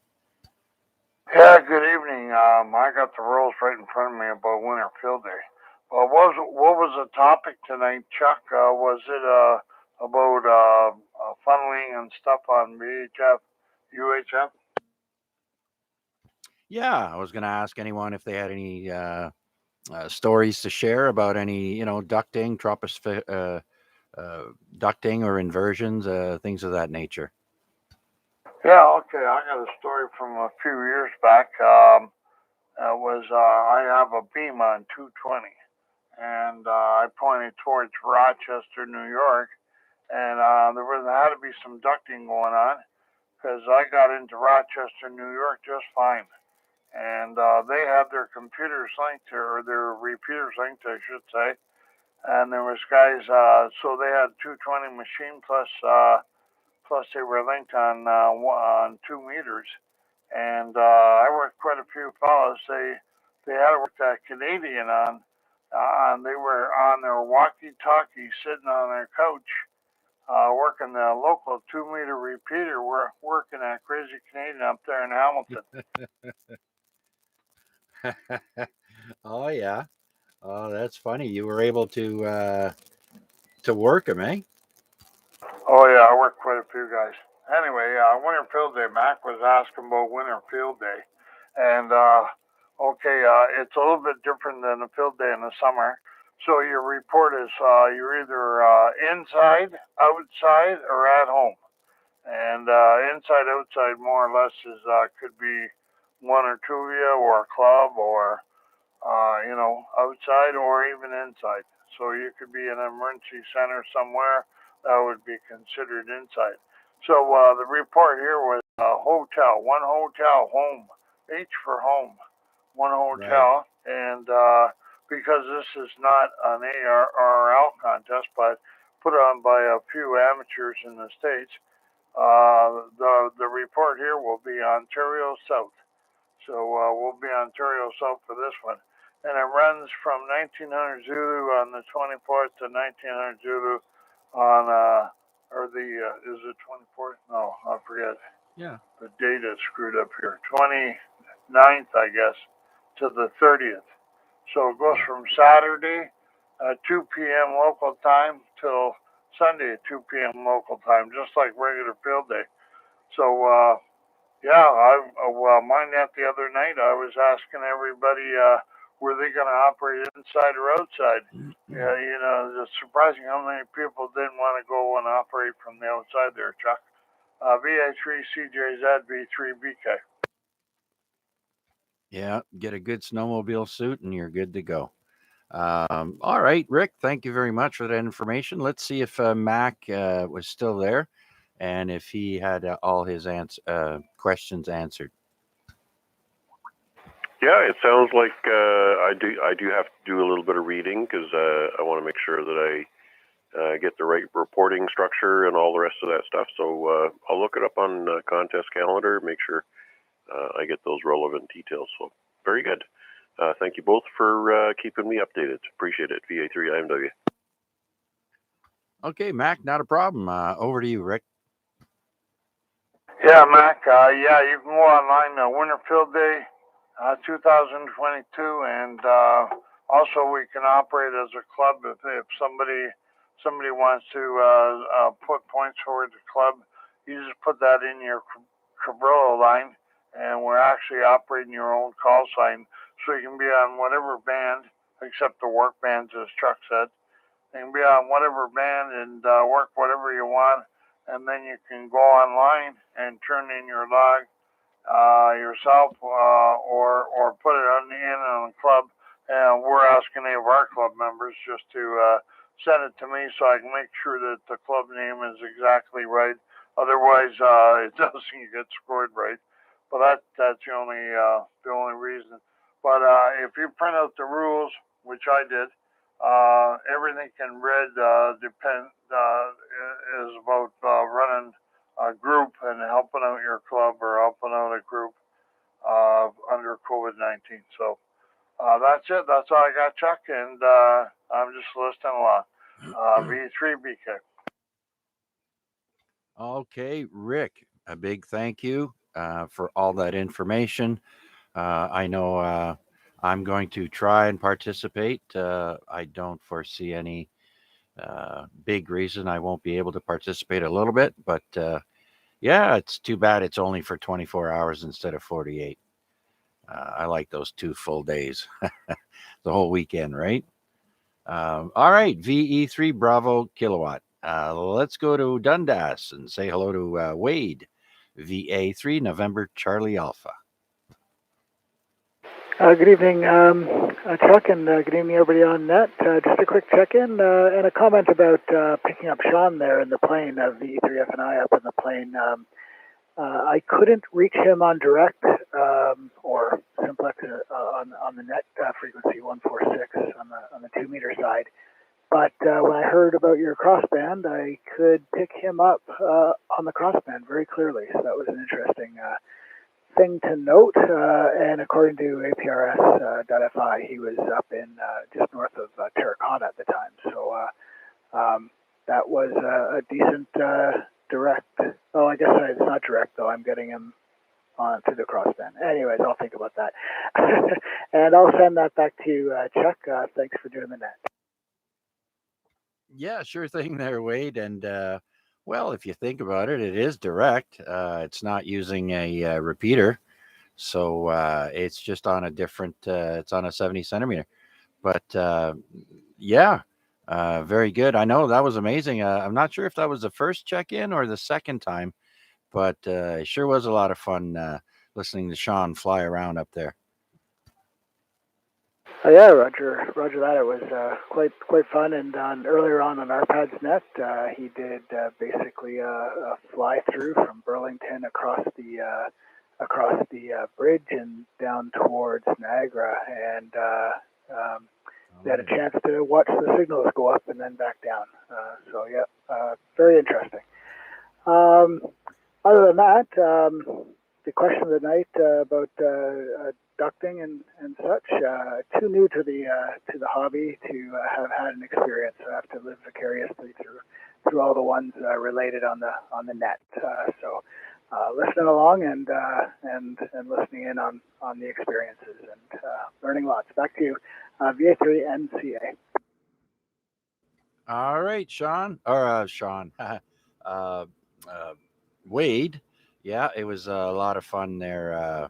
Yeah, good evening. I got the rules right in front of me about Winter Field Day. What was the topic tonight, Chuck? Was it about funneling and stuff on VHF, UHF? Yeah, I was going to ask anyone if they had any stories to share about any, ducting, ducting or inversions, things of that nature. Yeah, okay. I got a story from a few years back. I have a beam on 220, and I pointed towards Rochester, New York, and had to be some ducting going on because I got into Rochester, New York just fine. And they had their computers linked, or their repeaters linked, I should say. And there was guys, so they had 220 machine plus they were linked on 2 meters. And I worked quite a few fellows. They had worked that Canadian on, and they were on their walkie-talkie sitting on their couch, working the local 2 meter repeater. We're working that crazy Canadian up there in Hamilton. Oh yeah. Oh, that's funny. You were able to work them, eh? Oh yeah, I worked quite a few guys. Anyway, Winter Field Day. Mac was asking about Winter Field Day, and it's a little bit different than a field day in the summer. So your report is you're either inside, outside, or at home. And inside, outside, more or less is could be one or two of you, or a club, or outside, or even inside. So you could be in an emergency center somewhere that would be considered inside. So the report here was hotel, one hotel, home, H for home, one hotel, right. And because this is not an ARRL contest, but put on by a few amateurs in the States, the report here will be Ontario South. So we'll be Ontario South for this one. And it runs from 1900 Zulu on the 24th to 1900 Zulu on, is it 24th? No, I forget. Yeah. The date is screwed up here. 29th, I guess, to the 30th. So it goes from Saturday at 2 p.m. local time till Sunday at 2 p.m. local time, just like regular field day. So, mine that the other night, I was asking everybody, were they going to operate inside or outside? Yeah, it's surprising how many people didn't want to go and operate from the outside there, Chuck. VA3 CJZ V3 BK. Yeah, get a good snowmobile suit and you're good to go. All right, Rick, thank you very much for that information. Let's see if Mac was still there and if he had all his questions answered. Yeah, it sounds like I do have to do a little bit of reading because I want to make sure that I get the right reporting structure and all the rest of that stuff. So I'll look it up on contest calendar, make sure I get those relevant details. So very good. Thank you both for keeping me updated. Appreciate it. VA3IMW. Okay, Mac, not a problem. Over to you, Rick. Yeah, Mac. Yeah, you can go online. Winterfield Day, 2022, and also we can operate as a club if somebody wants to put points toward the club. You just put that in your Cabrillo line, and we're actually operating your own call sign, so you can be on whatever band except the work bands, as Chuck said. You can be on whatever band and work whatever you want, and then you can go online and turn in your log yourself, or put it on the club. And we're asking any of our club members just to send it to me so I can make sure that the club name is exactly right. Otherwise, it doesn't get scored right. But that's the only reason. But if you print out the rules, which I did, everything in red is about running a group and helping out your club or helping out a group under COVID-19. So that's it. That's all I got, Chuck, and I'm just listening along. V3 BK. Okay, Rick, a big thank you for all that information. I know I'm going to try and participate. I don't foresee any big reason I won't be able to participate a little bit, but yeah, it's too bad it's only for 24 hours instead of 48. I like those 2 full days, the whole weekend, right? All right, VE3 Bravo Kilowatt. Let's go to Dundas and say hello to Wade, VA3 November Charlie Alpha. Good evening, Chuck, and good evening, everybody on net. Just a quick check-in and a comment about picking up Sean there in the plane, VE3FNI up in the plane. I couldn't reach him on direct or simplex on the net frequency 146 on the 2-meter side. But when I heard about your crossband, I could pick him up on the crossband very clearly. So that was an interesting thing to note. And according to APRS.FI, he was up in just north of Terracotta at the time. So that was a decent direct. Oh, I guess it's not direct, though. I'm getting him on through the crossband. Anyways, I'll think about that. And I'll send that back to you, Chuck. Thanks for doing the net. Yeah, sure thing there, Wade. And well, if you think about it, it is direct. It's not using a repeater. So it's just on a different, it's on a 70 centimeter. But yeah, very good. I know that was amazing. I'm not sure if that was the first check-in or the second time, but it sure was a lot of fun listening to Sean fly around up there. Yeah, Roger that. It was quite fun. And earlier on RPAD's net, he did basically a fly through from Burlington across the bridge and down towards Niagara, and they had a chance to watch the signals go up and then back down. So yeah, very interesting. Other than that, the question of the night about ducting and such, too new to the hobby to have had an experience. I have to live vicariously through all the ones related on the net. So listening along and listening in on the experiences and learning lots. Back to you, VA3 NCA. All right, Sean. Wade. Yeah, it was a lot of fun there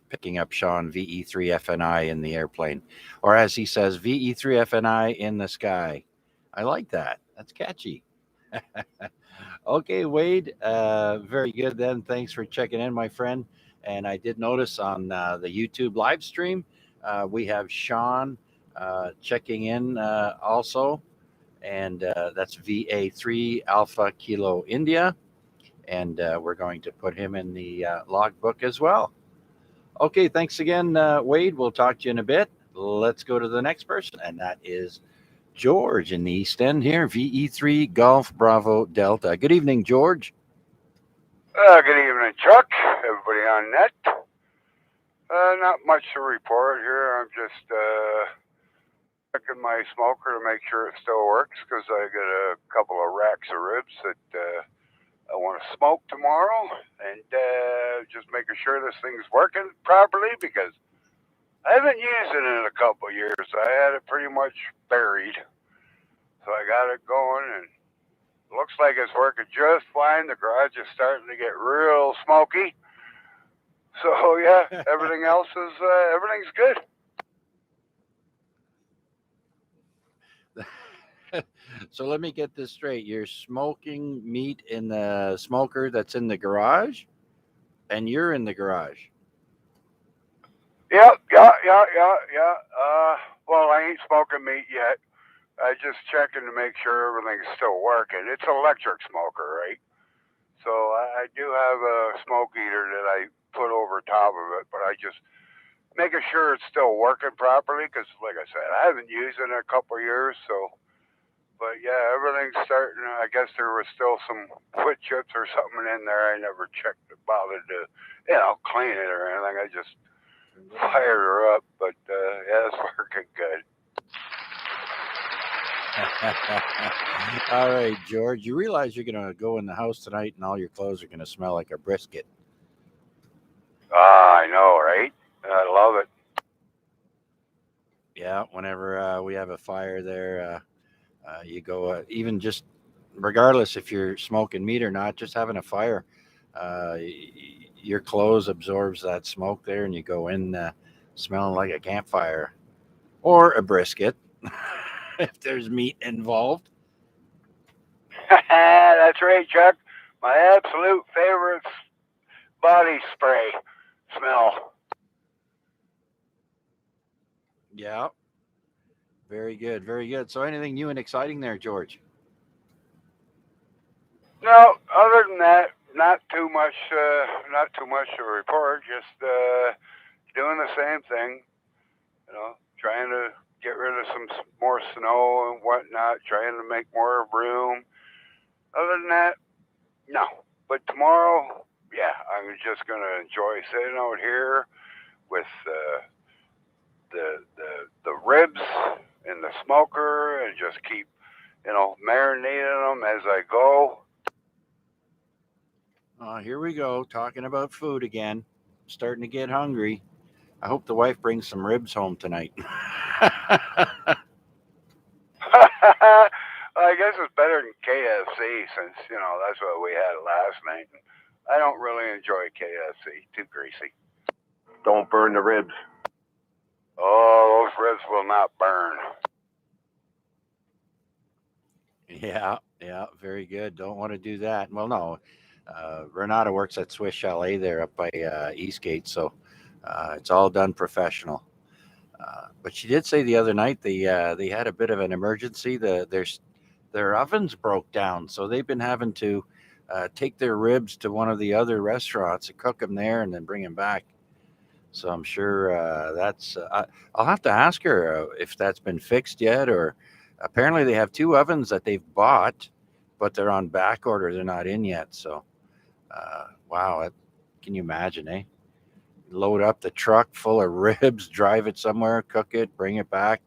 picking up Sean VE3FNI in the airplane. Or as he says, VE3FNI in the sky. I like that. That's catchy. Okay, Wade. Very good then. Thanks for checking in, my friend. And I did notice on the YouTube live stream, we have Sean checking in also. And that's VA3 Alpha Kilo India. And we're going to put him in the logbook as well. Okay, thanks again, Wade. We'll talk to you in a bit. Let's go to the next person, and that is George in the East End here, VE3 Golf Bravo Delta. Good evening, George. Good evening, Chuck. Everybody on net. Not much to report here. I'm just checking my smoker to make sure it still works because I got a couple of racks of ribs that I want to smoke tomorrow, and just making sure this thing's working properly because I haven't used it in a couple of years. I had it pretty much buried, so I got it going, and looks like it's working just fine. The garage is starting to get real smoky. So yeah, everything else is everything's good. So let me get this straight. You're smoking meat in the smoker that's in the garage, and you're in the garage. Yeah. Well, I ain't smoking meat yet. I just checking to make sure everything's still working. It's an electric smoker, right? So I do have a smoke eater that I put over top of it, but I just making sure it's still working properly because, like I said, I haven't used it in a couple of years. So, but yeah, everything's starting. I guess there was still some wood chips or something in there. I never bothered to, clean it or anything. I just fired her up, but yeah, it's working good. All right, George. You realize you're going to go in the house tonight and all your clothes are going to smell like a brisket. I know, right? I love it. Yeah, whenever we have a fire there, you go, even just regardless if you're smoking meat or not, just having a fire, your clothes absorbs that smoke there and you go in smelling like a campfire or a brisket if there's meat involved. That's right, Chuck. My absolute favorite body spray smell. Yeah. Very good. Very good. So anything new and exciting there, George? No, other than that, not too much. Not too much to report. Just doing the same thing. Trying to get rid of some more snow and whatnot. Trying to make more room. Other than that, no. But tomorrow, yeah, I'm just gonna enjoy sitting out here with the ribs in the smoker and just keep marinating them as I go. Here we go, talking about food again. Starting to get hungry. I hope the wife brings some ribs home tonight. I guess it's better than KFC since that's what we had last night. I don't really enjoy KFC; too greasy. Don't burn the ribs. Oh, those ribs will not burn. Yeah, very good. Don't want to do that. Well, no. Renata works at Swiss Chalet there up by Eastgate, so it's all done professional. But she did say the other night they had a bit of an emergency. Their ovens broke down, so they've been having to take their ribs to one of the other restaurants and cook them there, and then bring them back. So I'm sure that's. I'll have to ask her if that's been fixed yet, or apparently they have two ovens that they've bought, but they're on back order. They're not in yet. So, wow, can you imagine, eh? Load up the truck full of ribs, drive it somewhere, cook it, bring it back.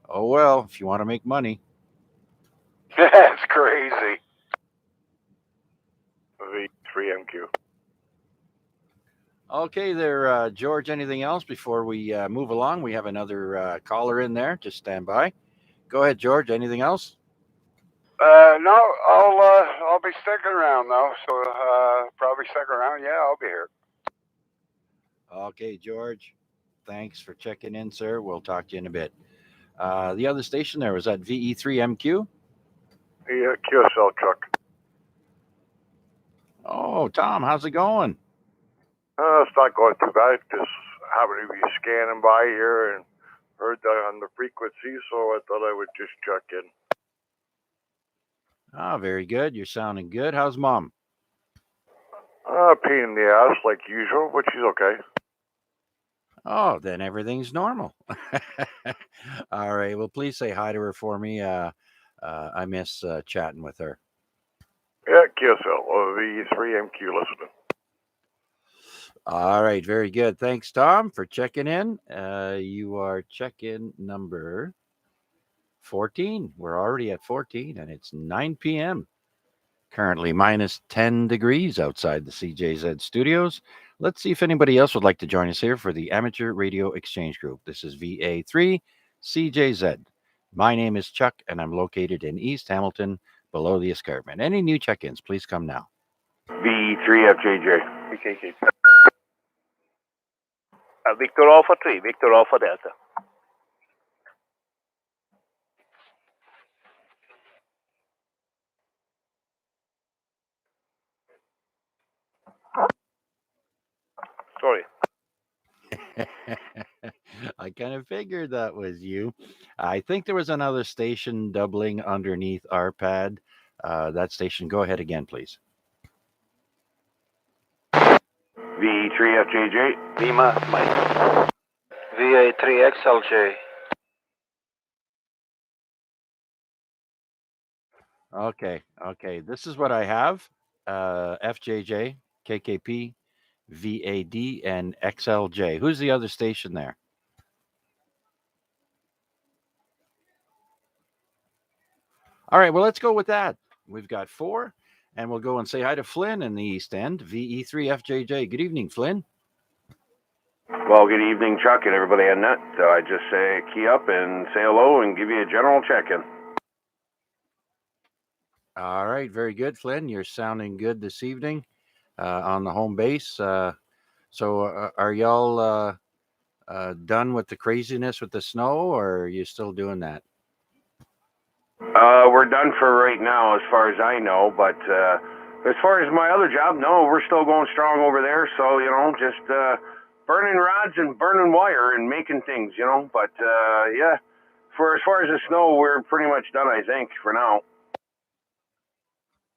Oh well, if you want to make money. That's crazy. V3MQ. Okay, there, George. Anything else before we move along? We have another caller in there. Just stand by. Go ahead, George. Anything else? No, I'll be sticking around though. So probably stick around. Yeah, I'll be here. Okay, George. Thanks for checking in, sir. We'll talk to you in a bit. The other station there was at VE3MQ. The QSL truck. Oh, Tom, how's it going? It's not going too bad. Just happen to be scanning by here and heard on the frequency, so I thought I would just check in. Ah, very good. You're sounding good. How's mom? Pain in the ass like usual, but she's okay. Oh, then everything's normal. All right. Well, please say hi to her for me. I miss chatting with her. Yeah, QSL, V3MQ listening. All right. Very good. Thanks, Tom, for checking in. You are check-in number 14. We're already at 14, and it's 9 p.m. Currently minus 10 degrees outside the CJZ studios. Let's see if anybody else would like to join us here for the Amateur Radio Exchange Group. This is VA3 CJZ. My name is Chuck, and I'm located in East Hamilton, below the escarpment. Any new check-ins, please come now. V3FJJ. VKK. Victor Alpha 3, Victor Alpha Delta. Sorry. I kind of figured that was you. I think there was another station doubling underneath our pad. That station, go ahead again, please. V3FJJ. Lima, Mike. VA3XLJ. Okay. This is what I have. FJJ, KKP, VAD, and XLJ. Who's the other station there? All right, well, let's go with that. We've got 4, and we'll go and say hi to Flynn in the East End, VE3FJJ. Good evening, Flynn. Well, good evening, Chuck, and everybody on net. I just say key up and say hello and give you a general check-in. All right, very good, Flynn. You're sounding good this evening on the home base. So are y'all done with the craziness with the snow, or are you still doing that? We're done for right now, as far as I know. But as far as my other job, no, we're still going strong over there. So just burning rods and burning wire and making things, But yeah, for as far as the snow, we're pretty much done, I think, for now.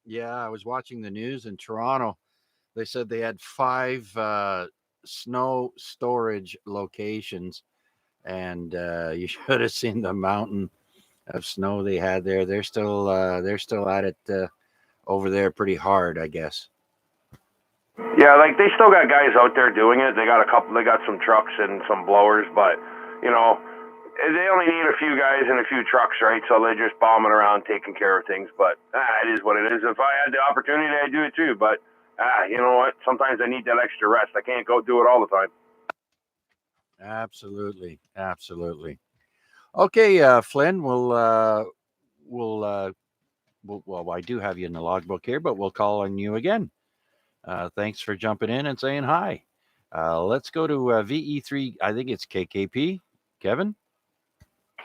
Yeah, I was watching the news in Toronto. They said they had 5 snow storage locations, and you should have seen the mountain of snow they had there. They're still at it over there pretty hard, I guess. Yeah, like they still got guys out there doing it. They got some trucks and some blowers, but they only need a few guys and a few trucks, right? So they're just bombing around taking care of things. But it is what it is. If I had the opportunity, I'd do it too. But you know what? Sometimes I need that extra rest. I can't go do it all the time. Absolutely. Okay, Flynn, well, I do have you in the logbook here, but we'll call on you again. Thanks for jumping in and saying hi. Let's go to VE3. I think it's KKP. Kevin?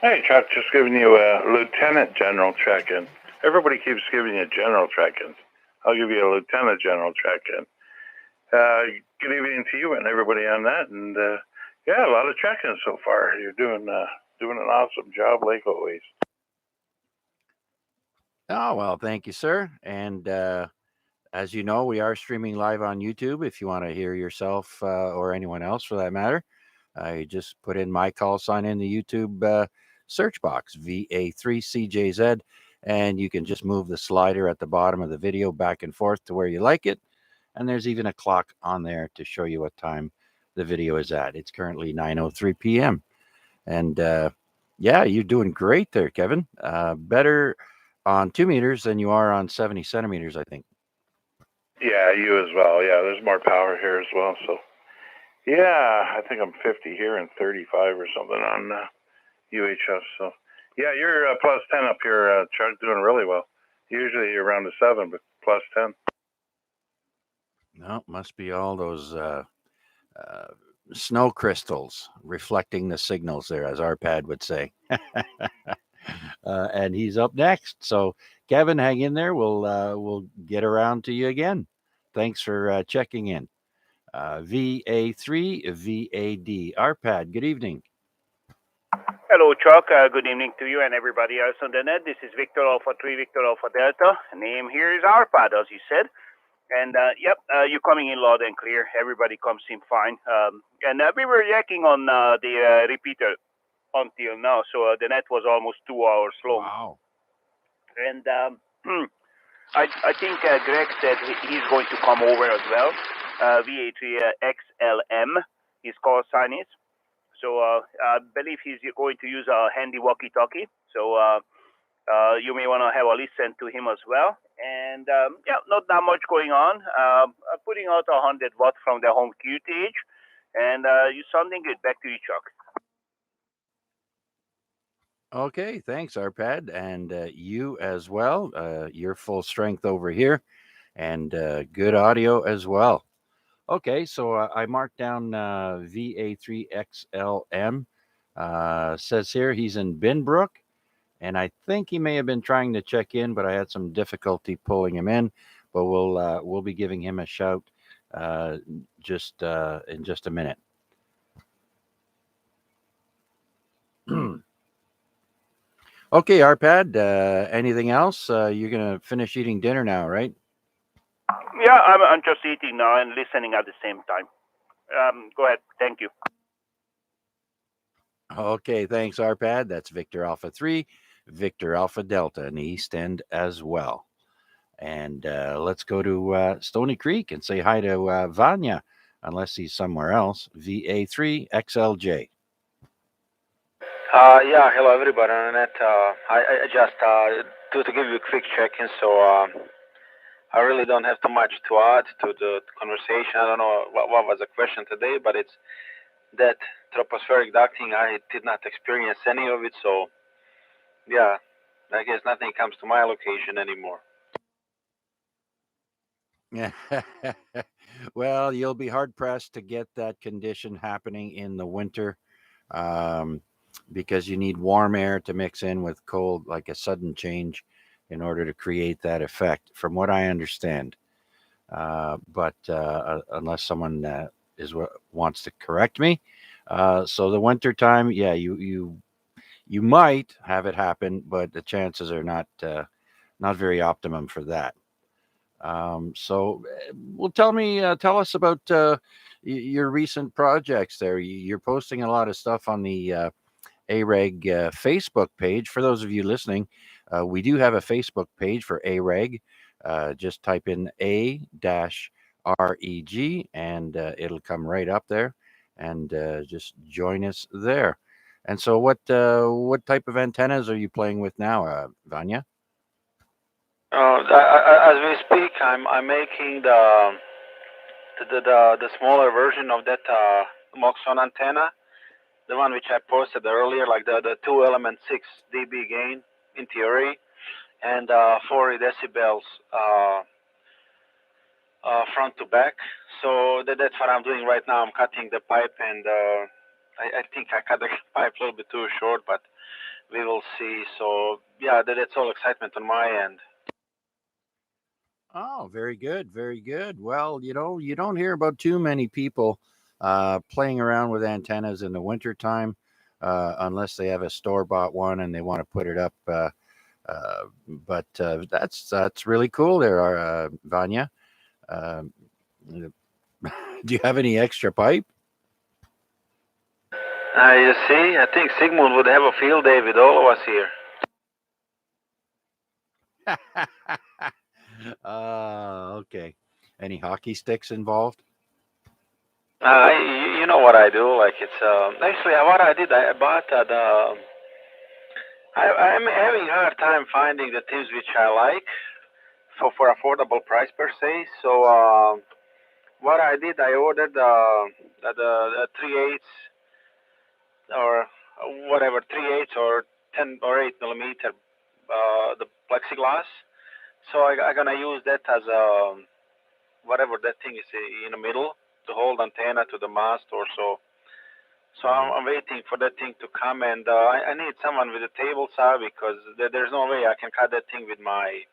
Hey, Chuck, just giving you a Lieutenant General check-in. Everybody keeps giving you general check-ins. I'll give you a Lieutenant General check-in. Good evening to you and everybody on that. And yeah, a lot of check-ins so far. You're doing an awesome job, like always. Oh, well, thank you, sir. And as you know, we are streaming live on YouTube. If you want to hear yourself or anyone else for that matter, you just put in my call sign in the YouTube search box, VA3CJZ, and you can just move the slider at the bottom of the video back and forth to where you like it. And there's even a clock on there to show you what time the video is at. It's currently 9:03 p.m. And yeah, you're doing great there, Kevin. Better on 2 meters than you are on 70 centimeters, I think. Yeah, you as well. Yeah, there's more power here as well. So yeah, I think I'm 50 here and 35 or something on UHF. So yeah, you're plus 10 up here, Chuck, doing really well. Usually around the 7, but plus 10. No, must be all those snow crystals reflecting the signals there, as our pad would say. And he's up next. So, Kevin, hang in there. We'll get around to you again. Thanks for checking in. VA3 VAD, our pad. Good evening. Hello, Chuck. Good evening to you and everybody else on the net. This is Victor Alpha 3, Victor Alpha Delta. Name here is Arpad, as you said. And you're coming in loud and clear. Everybody comes in fine. We were yakking on the repeater until now, so the net was almost 2 hours long. Wow. And I think Greg said he's going to come over as well. VA3XLM, his call sign is. So I believe he's going to use a handy walkie-talkie. So you may want to have a listen to him as well. And not that much going on. Putting out 100 watt from the home QTH, and you're sounding good. Back to you, Chuck. Okay, thanks, Arpad, and you as well. You're full strength over here, and good audio as well. Okay, so I marked down VA3XLM. Says here he's in Binbrook, and I think he may have been trying to check in, but I had some difficulty pulling him in. But we'll be giving him a shout just in just a minute. Okay, Arpad. Anything else? You're gonna finish eating dinner now, right? Yeah, I'm just eating now and listening at the same time. Go ahead. Thank you. Okay, thanks, Arpad. That's Victor Alpha 3, Victor Alpha Delta in the East End as well. And let's go to Stony Creek and say hi to Vanya, unless he's somewhere else. VA3XLJ. Yeah, hello everybody on the net. I just to give you a quick check-in, so I really don't have too much to add to the conversation. I don't know what was the question today, but it's that tropospheric ducting. I did not experience any of it, so yeah, I guess nothing comes to my location anymore. Yeah. Well, you'll be hard pressed to get that condition happening in the winter. Because you need warm air to mix in with cold, like a sudden change, in order to create that effect, from what I understand. But unless someone wants to correct me, so the winter time, yeah, you might have it happen, but the chances are not very optimum for that. Well, tell us about your recent projects. There, you're posting a lot of stuff on the AREG Facebook page. For those of you listening, we do have a Facebook page for AREG. Just type in A-REG and it'll come right up there, and just join us there. And so what type of antennas are you playing with now, Vanya? As we speak, I'm making the smaller version of that Moxon antenna, the one which I posted earlier, like the 2-element 6 dB gain in theory, and 40 decibels front to back. So that's what I'm doing right now. I'm cutting the pipe, and I think I cut the pipe a little bit too short, but we will see. So yeah, that's all excitement on my end. Oh, very good, very good. Well, you don't hear about too many people playing around with antennas in the wintertime, unless they have a store-bought one and they want to put it up. But that's really cool there, Vanya. Um, do you have any extra pipe? You see, I think Sigmund would have a field day with all of us here. Okay. Any hockey sticks involved? You know what I do? Like it's actually what I did. I bought the. I'm having a hard time finding the teams which I like for affordable price per se. So what I did, I ordered the 3/8 or whatever 3/8 or 10 or 8 millimeter the plexiglass. So I'm gonna use that as a whatever that thing is in the middle to hold antenna to the mast or so. So I'm waiting for that thing to come, and I need someone with a table saw because there's no way I can cut that thing with my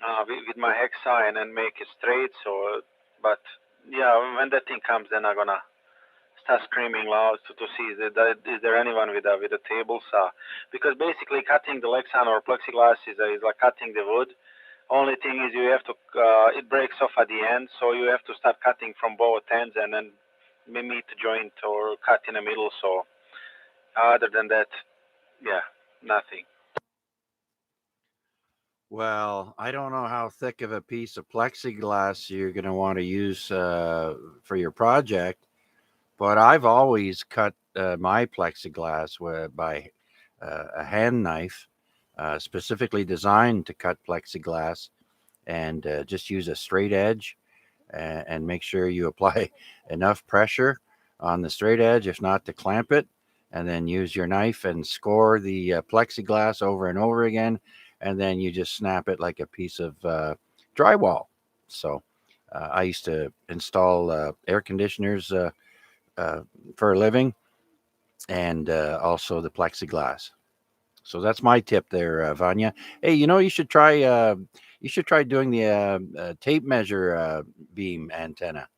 hex saw and make it straight. So, but yeah, when that thing comes, then I'm gonna start screaming loud to see is there anyone with a table saw, because basically cutting the Lexan or plexiglass is like cutting the wood. Only thing is you have to it breaks off at the end, so you have to start cutting from both ends and then meet the joint or cut in the middle. So other than that, yeah, nothing. Well, I don't know how thick of a piece of plexiglass you're going to want to use for your project, but I've always cut my plexiglass by a hand knife, specifically designed to cut plexiglass, and just use a straight edge and make sure you apply enough pressure on the straight edge, if not to clamp it, and then use your knife and score the plexiglass over and over again, and then you just snap it like a piece of drywall. So I used to install air conditioners for a living, and also the plexiglass. So that's my tip there, Vanya. Hey, you should try doing the tape measure beam antenna.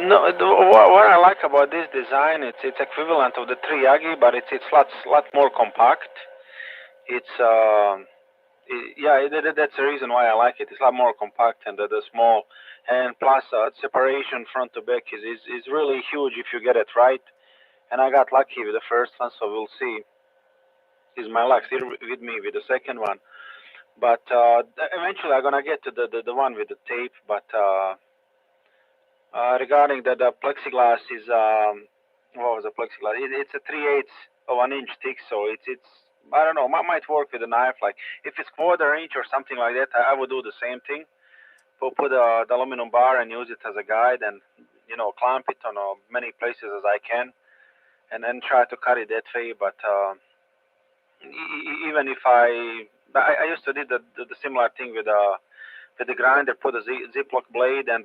No, what I like about this design, it's equivalent of the 3 Yagi, but it's lot more compact. It's that's the reason why I like it. It's a lot more compact and the small, and plus separation front to back is really huge if you get it right. And I got lucky with the first one, so we'll see. Is my luck still with me with the second one? But eventually I'm gonna get to the one with the tape. But regarding the plexiglass is what was the plexiglass? It's a 3/8 of 1 inch thick, so it's I don't know, might work with a knife. Like if it's 1/4 inch or something like that, I would do the same thing. Put the aluminum bar and use it as a guide, and clamp it on many places as I can, and then try to cut it that way. But even if I used to do the similar thing with the grinder, put a ziplock blade and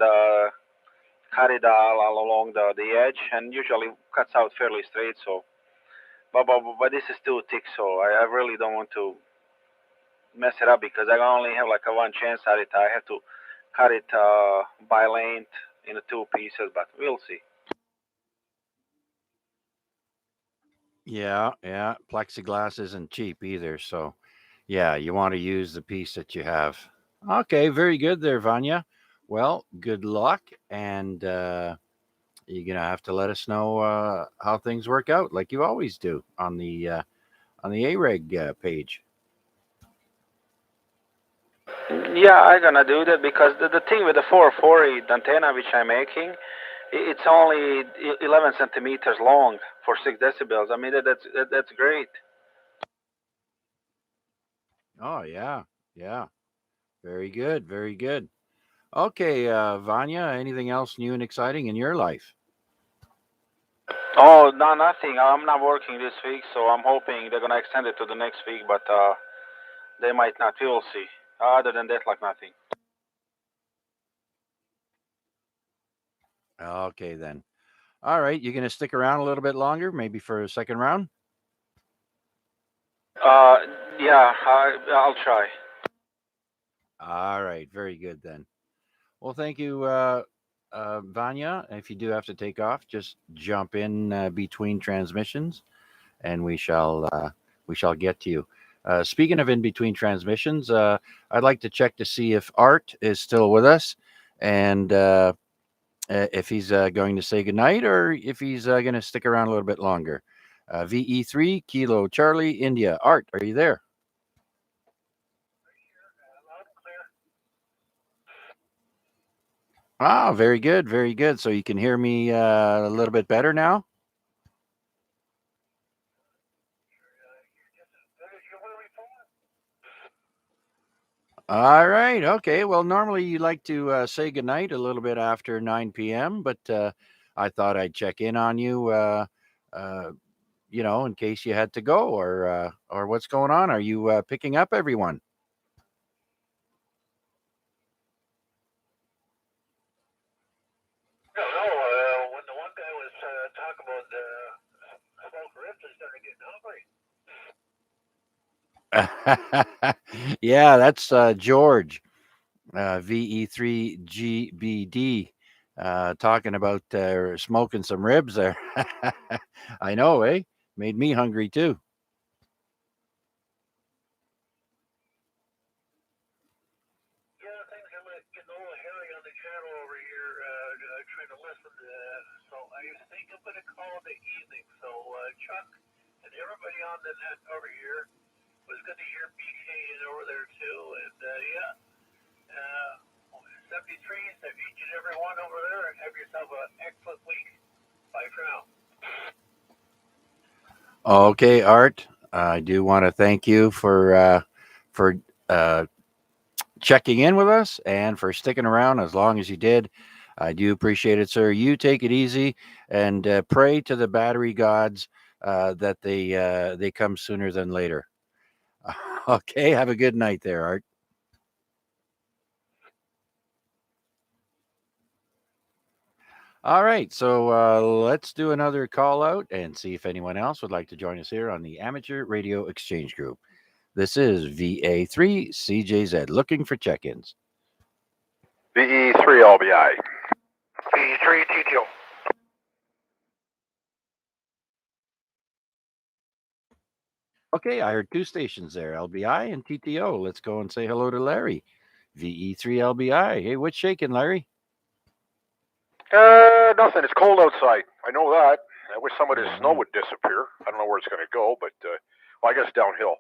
cut it all along the edge, and usually cuts out fairly straight. So, but this is too thick, so I really don't want to mess it up because I only have like a one chance at it. I have to cut it by length in two pieces, but we'll see. Yeah. Plexiglass isn't cheap either, so yeah, you want to use the piece that you have. Okay, very good there, Vanya. Well, good luck, and you're gonna have to let us know how things work out, like you always do on the AREG page. Yeah, I'm gonna do that because the thing with the 440 antenna which I'm making, it's only 11 centimeters long for 6 decibels. I mean that's great. Oh yeah, very good, very good. Okay, Vanya, anything else new and exciting in your life? Oh, no, nothing. I'm not working this week, so I'm hoping they're gonna extend it to the next week, but they might not. We'll see. Other than that, like nothing. Okay, then. All right, you're going to stick around a little bit longer, maybe for a second round? Uh, yeah, I'll try. All right, very good then. Well, thank you, Vanya. If you do have to take off, just jump in between transmissions, and we shall get to you. Speaking of in between transmissions, I'd like to check to see if Art is still with us, and if he's going to say goodnight or if he's going to stick around a little bit longer. VE3, Kilo Charlie, India. Art, are you there? Ah, very good, very good. So you can hear me a little bit better now? All right. Okay. Well, normally you like to say goodnight a little bit after 9 p.m., but I thought I'd check in on you, uh, in case you had to go or what's going on. Are you picking up everyone? No, when the one guy was talking about smoke rips, I started getting hungry. Yeah, that's George, VE3GBD. Talking about smoking some ribs there. I know, eh? Made me hungry too. Yeah, things are getting a little hairy on the channel over here, trying to listen to that. So I think I'm going to call it the evening. So Chuck and everybody on the net over here was good to hear BK is over there too. And uh, 73 to each and every one over there, and have yourself an excellent week. Bye for now. Okay, Art. I do want to thank you for uh, checking in with us and for sticking around as long as you did. I do appreciate it, sir. You take it easy and pray to the battery gods that they come sooner than later. Okay, have a good night there, Art. All right, so let's do another call out and see if anyone else would like to join us here on the Amateur Radio Exchange Group. This is VA3CJZ looking for check ins. VE3LBI. V3TTO. Okay, I heard two stations there, LBI and TTO. Let's go and say hello to Larry. VE3LBI. Hey, what's shaking, Larry? Nothing. It's cold outside. I know that. I wish some of this snow would disappear. I don't know where it's going to go, but well, I guess downhill.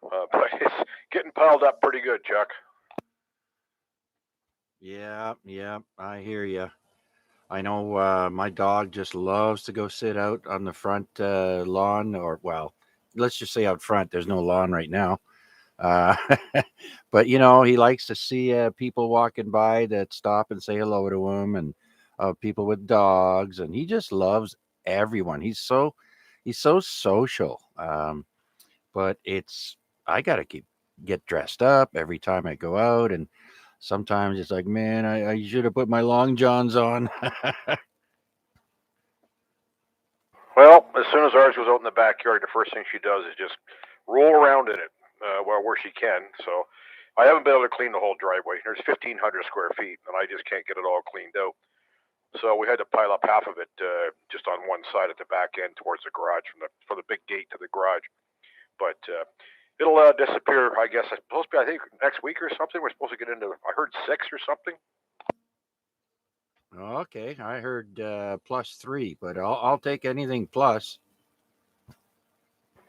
But it's getting piled up pretty good, Chuck. Yeah, I hear you. I know my dog just loves to go sit out on the front lawn, or, well, let's just say out front. There's no lawn right now. Uh, but, he likes to see people walking by that stop and say hello to him, and people with dogs. And he just loves everyone. He's so social. But I got to get dressed up every time I go out. And sometimes it's like, man, I should have put my long johns on. Well, as soon as ours goes out in the backyard, the first thing she does is just roll around in it where she can. So I haven't been able to clean the whole driveway. There's 1,500 square feet, and I just can't get it all cleaned out. So we had to pile up half of it just on one side at the back end towards the garage, from the big gate to the garage. But it'll disappear, I guess. It's supposed to be, I think, next week or something. We're supposed to get into, I heard 6 or something. Okay, I heard +3, but I'll take anything plus.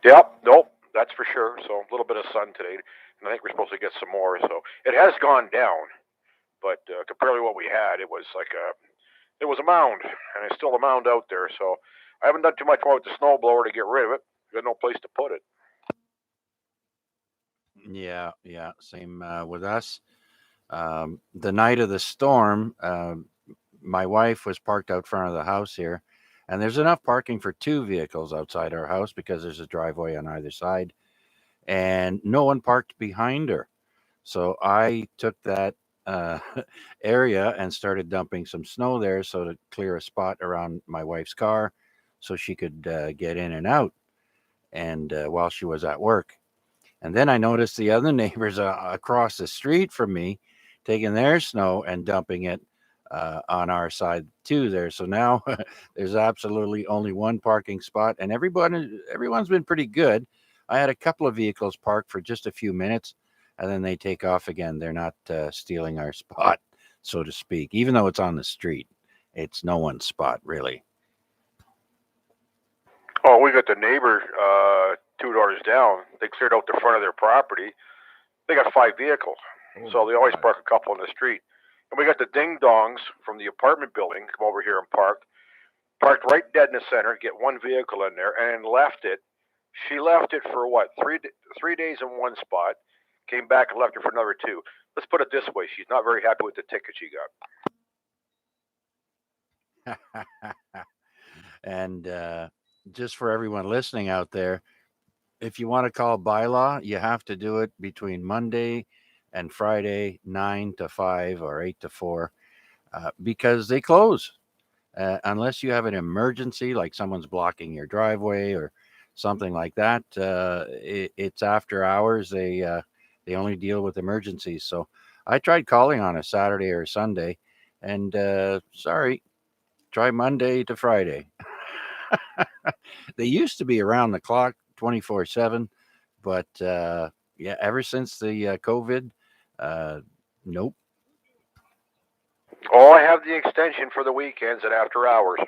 Yep, nope, that's for sure. So a little bit of sun today, and I think we're supposed to get some more. So it has gone down, but compared to what we had, it was a mound, and it's still a mound out there. So I haven't done too much more with the snowblower to get rid of it. Got no place to put it. Yeah, same with us. The night of the storm, my wife was parked out front of the house here, and there's enough parking for 2 vehicles outside our house because there's a driveway on either side, and no one parked behind her. So I took that uh, area and started dumping some snow there so to clear a spot around my wife's car so she could get in and out, and while she was at work. And then I noticed the other neighbors across the street from me taking their snow and dumping it on our side too there. So now there's absolutely only one parking spot, and everyone's been pretty good. I had a couple of vehicles parked for just a few minutes, and then they take off again. They're not stealing our spot, so to speak, even though it's on the street. It's no one's spot, really. Oh, we got the neighbor 2 doors down. They cleared out the front of their property. They got 5 vehicles, so they always park a couple on the street. And we got the ding dongs from the apartment building come over here and parked right dead in the center, get one vehicle in there, and left it. She left it for what, 3 days in one spot, came back and left it for another 2. Let's put it this way: she's not very happy with the ticket she got. And just for everyone listening out there, if you want to call bylaw, you have to do it between Monday and Friday, 9 to 5 or 8 to 4, because they close. Unless you have an emergency, like someone's blocking your driveway or something like that, it's after hours. They only deal with emergencies. So I tried calling on a Saturday or Sunday, And sorry, try Monday to Friday. They used to be around the clock 24/7, but yeah, ever since the COVID, uh, nope. Oh, I have the extension for the weekends and after hours.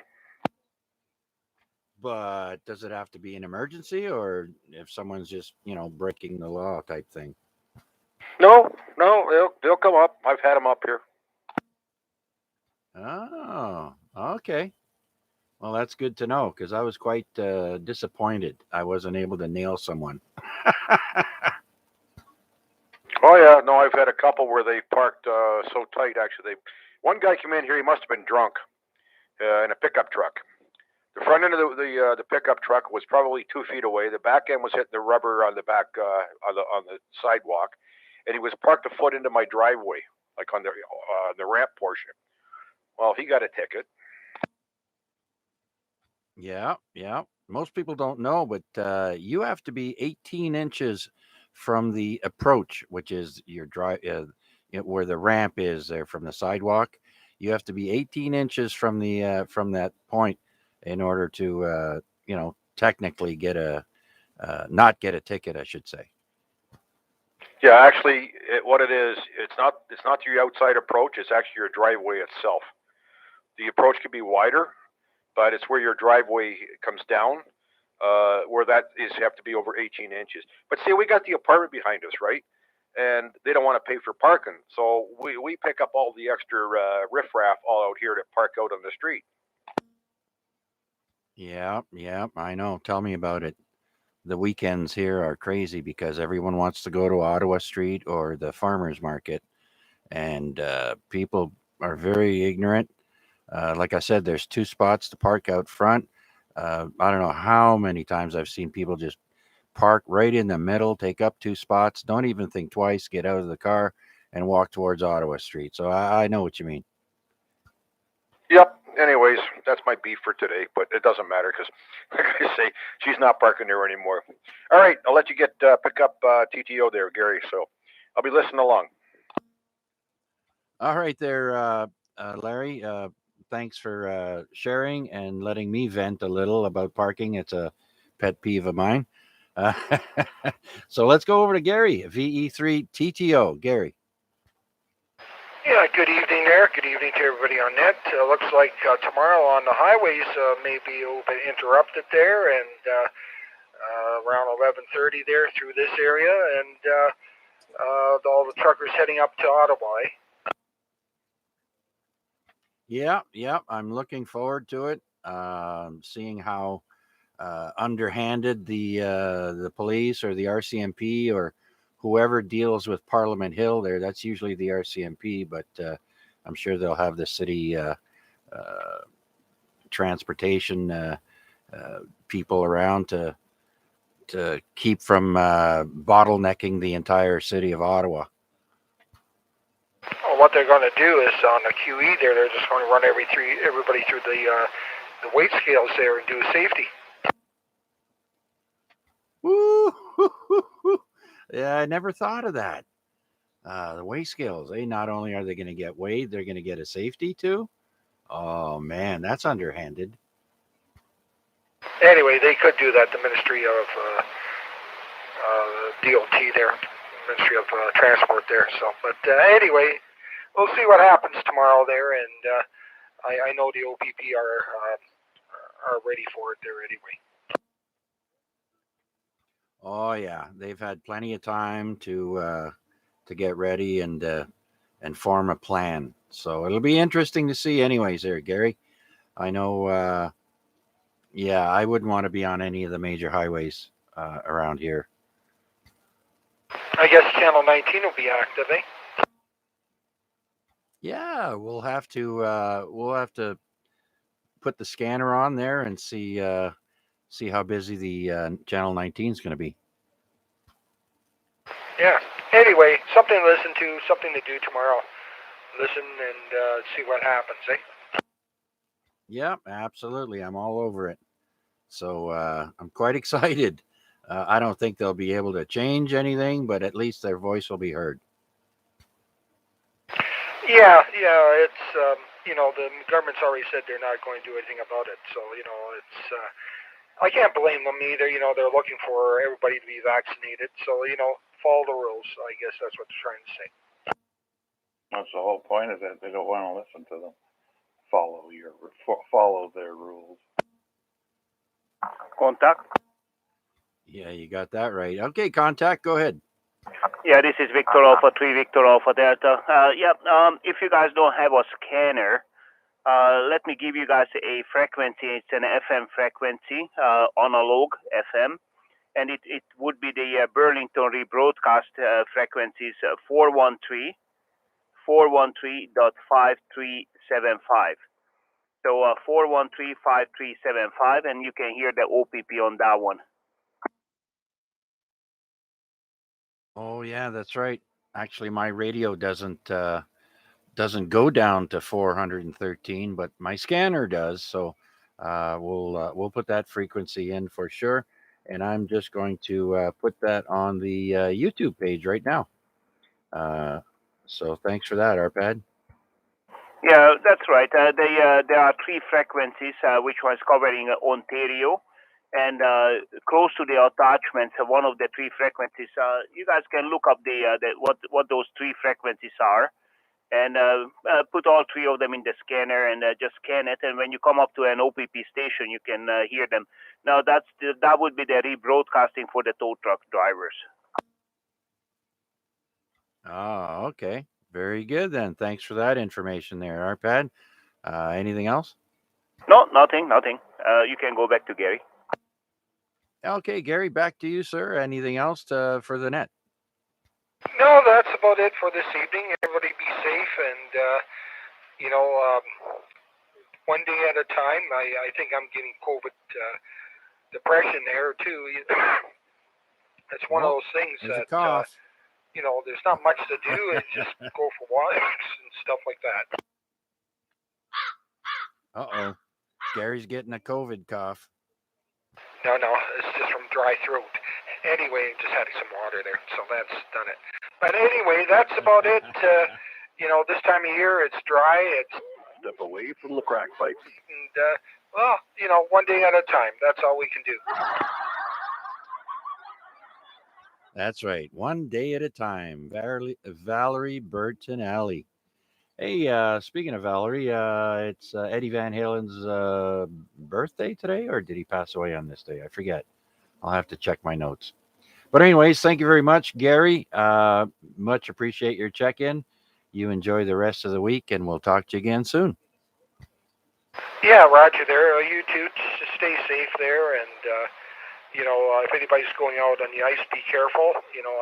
But does it have to be an emergency, or if someone's just breaking the law type thing? No, they'll come up. I've had them up here. Oh, okay. Well, that's good to know because I was quite disappointed I wasn't able to nail someone. Oh yeah, no, I've had a couple where they parked so tight. Actually, one guy came in here. He must have been drunk in a pickup truck. The front end of the pickup truck was probably 2 feet away. The back end was hitting the rubber on the back on the sidewalk, and he was parked a foot into my driveway, like on the ramp portion. Well, he got a ticket. Yeah, yeah. Most people don't know, but you have to be 18 inches from the approach, which is your drive, where the ramp is there from the sidewalk. You have to be 18 inches from that point in order to technically get a not get a ticket, I should say. Yeah, actually, what it is, it's not your outside approach. It's actually your driveway itself. The approach can be wider, but it's where your driveway comes down, where that is have to be over 18 inches. But see, we got the apartment behind us, right? And they don't want to pay for parking, so we pick up all the extra riffraff all out here to park out on the street. Yeah, yeah, I know. Tell me about it. The weekends here are crazy because everyone wants to go to Ottawa Street or the farmers market, and people are very ignorant. Like I said, there's two spots to park out front. I don't know how many times I've seen people just park right in the middle, take up two spots, don't even think twice, get out of the car, and walk towards Ottawa Street. So I know what you mean. Yep. Anyways, that's my beef for today, but it doesn't matter because, like I say, she's not parking there anymore. All right, I'll let you get pick up TTO there, Gary. So I'll be listening along. All right, there, Larry. Thanks for sharing and letting me vent a little about parking. It's a pet peeve of mine. Uh, so let's go over to Gary, VE3 TTO. Gary. Yeah, good evening there. Good evening to everybody on net. Looks like tomorrow on the highways may be a little bit interrupted there, and around 11:30 there through this area, and all the truckers heading up to Ottawa. Yeah, yeah, I'm looking forward to it. Seeing how underhanded the police or the RCMP or whoever deals with Parliament Hill there. That's usually the RCMP, but I'm sure they'll have the city transportation people around to keep from bottlenecking the entire city of Ottawa. Well, what they're going to do is on the QE there, they're just going to run everybody through the weight scales there and do safety. Woo! Yeah, I never thought of that. The weigh scales. Not only are they going to get weighed, they're going to get a safety too. Oh man, that's underhanded. Anyway, they could do that. The Ministry of DOT there, Ministry of Transport there. So, but anyway, we'll see what happens tomorrow there, and I know the OPP are ready for it there anyway. Oh yeah, they've had plenty of time to get ready and form a plan. So it'll be interesting to see, anyways. There, Gary. I know. Yeah, I wouldn't want to be on any of the major highways around here. I guess Channel 19 will be active, eh? Yeah, we'll have to put the scanner on there and see how busy the Channel 19 is going to be. Yeah. Anyway, something to listen to, something to do tomorrow. Listen and see what happens, eh? Yeah, absolutely. I'm all over it. So I'm quite excited. I don't think they'll be able to change anything, but at least their voice will be heard. Yeah, it's the government's already said they're not going to do anything about it. So it's I can't blame them either. They're looking for everybody to be vaccinated. So follow the rules. I guess that's what they're trying to say. That's the whole point of it. They don't want to listen to them. Follow their rules. Contact. Yeah, you got that right. Okay, contact. Go ahead. Yeah, this is Victor Alpha 3, Victor Alpha Delta. If you guys don't have a scanner, let me give you guys a frequency. It's an FM frequency, analog FM, and it would be the Burlington rebroadcast frequencies 413, 413.5375. So 413-5375, and you can hear the OPP on that one. Oh yeah, that's right. Actually, my radio doesn't go down to 413, but my scanner does. So we'll put that frequency in for sure. And I'm just going to put that on the YouTube page right now. So thanks for that, Arpad. Yeah, that's right. There are three frequencies, which was covering Ontario, and close to the attachments, one of the three frequencies. You guys can look up what those three frequencies are, and put all three of them in the scanner and just scan it. And when you come up to an OPP station, you can hear them. Now that would be the rebroadcasting for the tow truck drivers. Oh, okay. Very good then. Thanks for that information there, Arpad. Anything else? No, nothing. You can go back to Gary. Okay, Gary, back to you, sir. Anything else for the net? No, that's about it for this evening. Everybody be safe, and one day at a time. I think I'm getting COVID depression there too. It's one of those things that there's not much to do, and just go for walks and stuff like that. Uh-oh. Gary's getting a COVID cough. No, it's just from dry throat. Anyway, just had some water there, so that's done it. But anyway, that's about it. This time of year, it's dry. It's step away from the crack pipes. And one day at a time. That's all we can do. That's right. One day at a time. Valerie Bertinelli. Hey, speaking of Valerie, it's Eddie Van Halen's birthday today, or did he pass away on this day? I forget. I'll have to check my notes. But anyways, thank you very much, Gary. Much appreciate your check-in. You enjoy the rest of the week, and we'll talk to you again soon. Yeah, roger there. You too. Just stay safe there, and if anybody's going out on the ice, be careful.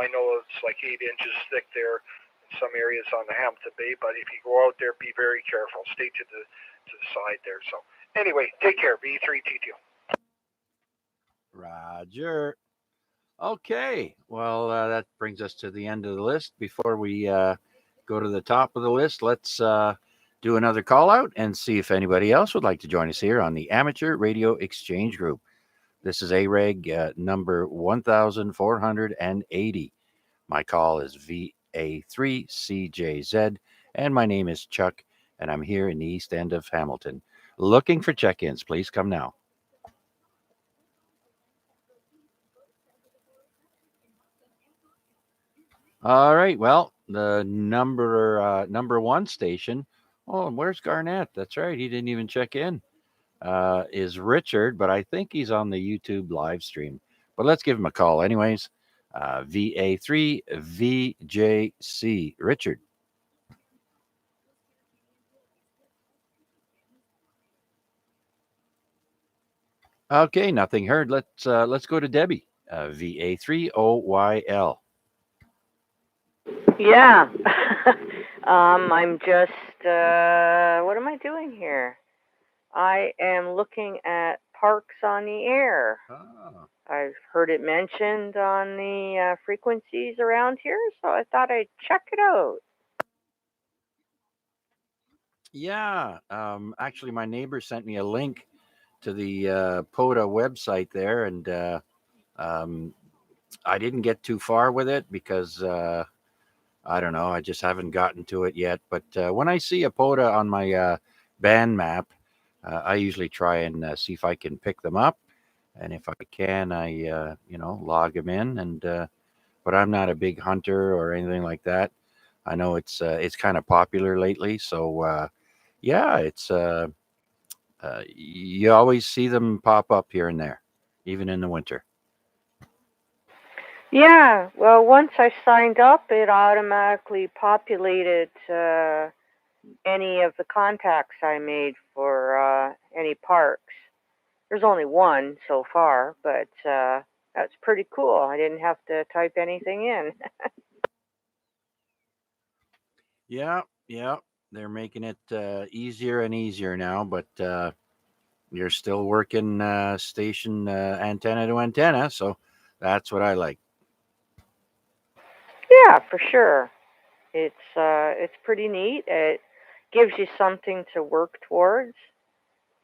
I know it's like 8 inches thick there in some areas on the Hampton Bay, but if you go out there, be very careful. Stay to the side there. So anyway, take care. B3T2. Roger. Okay. Well, that brings us to the end of the list. Before we go to the top of the list, let's do another call out and see if anybody else would like to join us here on the Amateur Radio Exchange Group. This is AREG number 1480. My call is VA3CJZ, and my name is Chuck, and I'm here in the East End of Hamilton. Looking for check-ins. Please come now. All right. Well, the number one station. Oh, and where's Garnett? That's right. He didn't even check in. Is Richard, but I think he's on the YouTube live stream. But let's give him a call, anyways. VA3VJC. Richard. Okay, nothing heard. Let's go to Debbie. VA3OYL. Yeah. I'm just, what am I doing here? I am looking at Parks on the Air. Oh. I've heard it mentioned on the frequencies around here, so I thought I'd check it out. Yeah. Actually, my neighbor sent me a link to the POTA website there, and I didn't get too far with it because I don't know. I just haven't gotten to it yet. But when I see a POTA on my band map, I usually try and see if I can pick them up. And if I can, I log them in. And but I'm not a big hunter or anything like that. I know it's kind of popular lately, so yeah, it's you always see them pop up here and there, even in the winter. Yeah, well, once I signed up, it automatically populated any of the contacts I made for any parks. There's only one so far, but that's pretty cool. I didn't have to type anything in. Yeah, yeah, they're making it easier and easier now, but you're still working station antenna to antenna, so that's what I like. Yeah, for sure. It's pretty neat. It gives you something to work towards,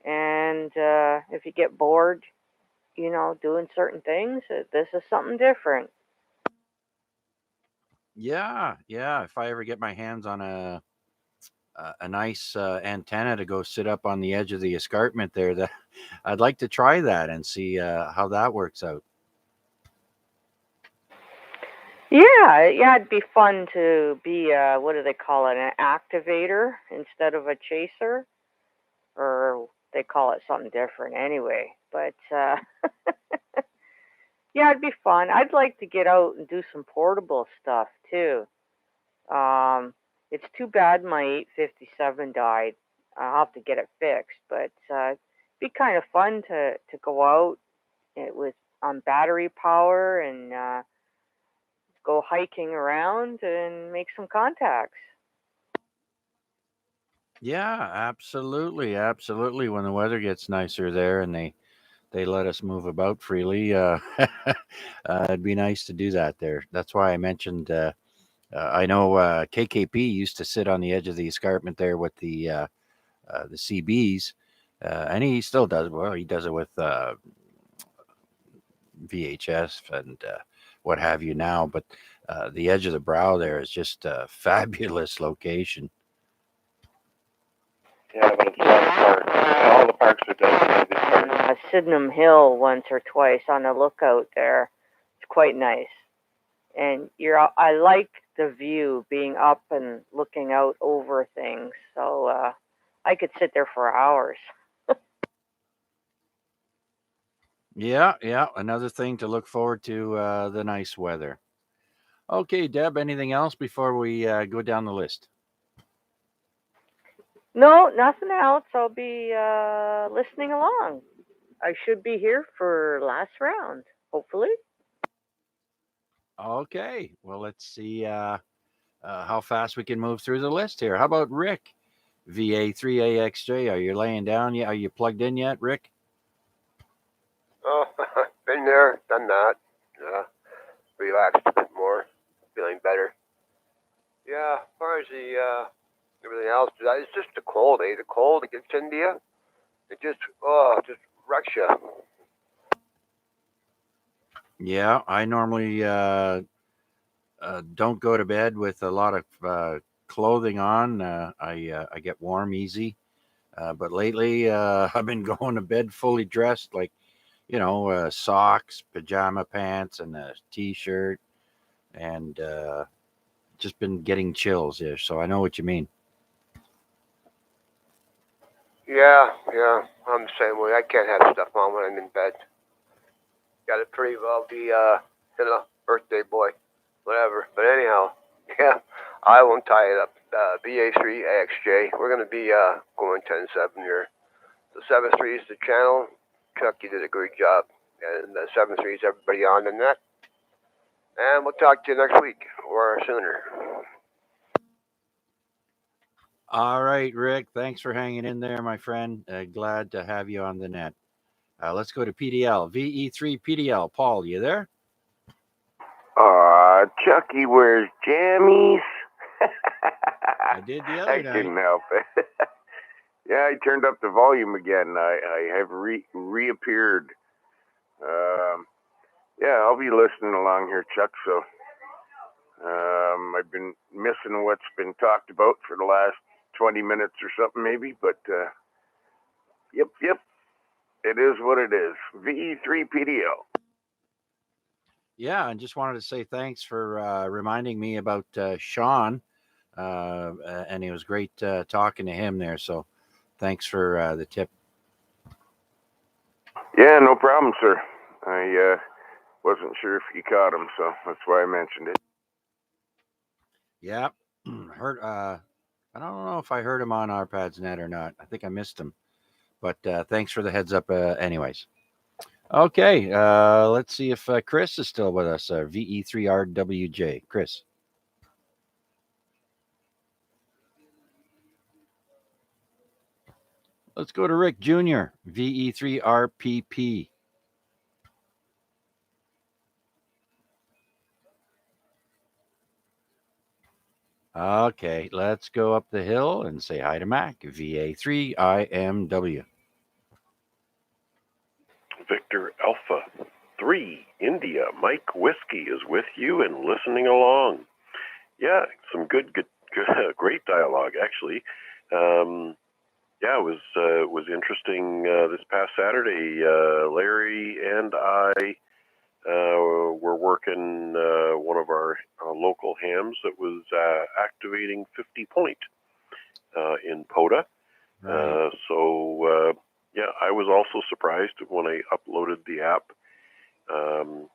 and if you get bored, doing certain things, this is something different. Yeah, yeah. If I ever get my hands on a nice antenna to go sit up on the edge of the escarpment there, that I'd like to try that and see how that works out. Yeah, yeah, it'd be fun to be what do they call it, an activator instead of a chaser, or they call it something different anyway. But yeah, it'd be fun. I'd like to get out and do some portable stuff too. Um, it's too bad my 857 died. I'll have to get it fixed, but it'd be kind of fun to go out. It was on battery power and go hiking around and make some contacts. Yeah, absolutely, absolutely. When the weather gets nicer there and they let us move about freely, it'd be nice to do that there. That's why I mentioned. I know KKP used to sit on the edge of the escarpment there with the CBs, and he still does. Well, he does it with VHS and what have you now. But the edge of the brow there is just a fabulous location. Yeah, but it's a lot of parks. All the parks are designated parks. Sydenham Hill once or twice on the lookout there. It's quite nice, and I like the view being up and looking out over things. So I could sit there for hours. Yeah, yeah. Another thing to look forward to the nice weather. Okay, Deb. Anything else before we go down the list? No, nothing else. I'll be listening along. I should be here for last round, hopefully. Okay. Well, let's see how fast we can move through the list here. How about Rick? VA3AXJ. Are you laying down yet? Are you plugged in yet, Rick? Oh, been there, done that. Relaxed a bit more, feeling better. Yeah, as far as the everything else, it's just the cold, eh? The cold that gets into you, it just wrecks you. Yeah, I normally don't go to bed with a lot of clothing on. I get warm easy. But lately, I've been going to bed fully dressed, like socks, pajama pants, and a t-shirt, and just been getting chills here. So I know what you mean. Yeah, yeah, I'm the same way. I can't have stuff on when I'm in bed. Got to pretty well be birthday boy, whatever. But anyhow, yeah, I won't tie it up. BA3AXJ. We're gonna be going 10-7 here. The 7-3 is the channel. Chuck, you did a great job. And the 7-3 is everybody on the net. And we'll talk to you next week or sooner. All right, Rick. Thanks for hanging in there, my friend. Glad to have you on the net. Let's go to PDL. VE3 PDL. Paul, you there? Chucky wears jammies. I did the other I night. couldn't help it. Yeah, I turned up the volume again. I have reappeared. Yeah, I'll be listening along here, Chuck. So I've been missing what's been talked about for the last 20 minutes or something maybe, but yep, it is what it is. VE3 PDO. Yeah, and just wanted to say thanks for reminding me about Sean, and it was great talking to him there. So thanks for the tip. Yeah, no problem, sir. I wasn't sure if you caught him, so that's why I mentioned it. Yeah, heard. I don't know if I heard him on RPads Net or not. I think I missed him, but thanks for the heads up. Anyways, okay. Let's see if Chris is still with us. VE3RWJ, Chris. Let's go to Rick Jr. VE3RPP. Okay, let's go up the hill and say hi to Mac. VA3IMW. Victor Alpha 3 India Mike Whiskey is with you and listening along. Yeah, some good great dialogue actually. Yeah, it was interesting this past Saturday. Larry and I were working one of our local hams that was activating 50 point in POTA. Right. Yeah, I was also surprised when I uploaded the app and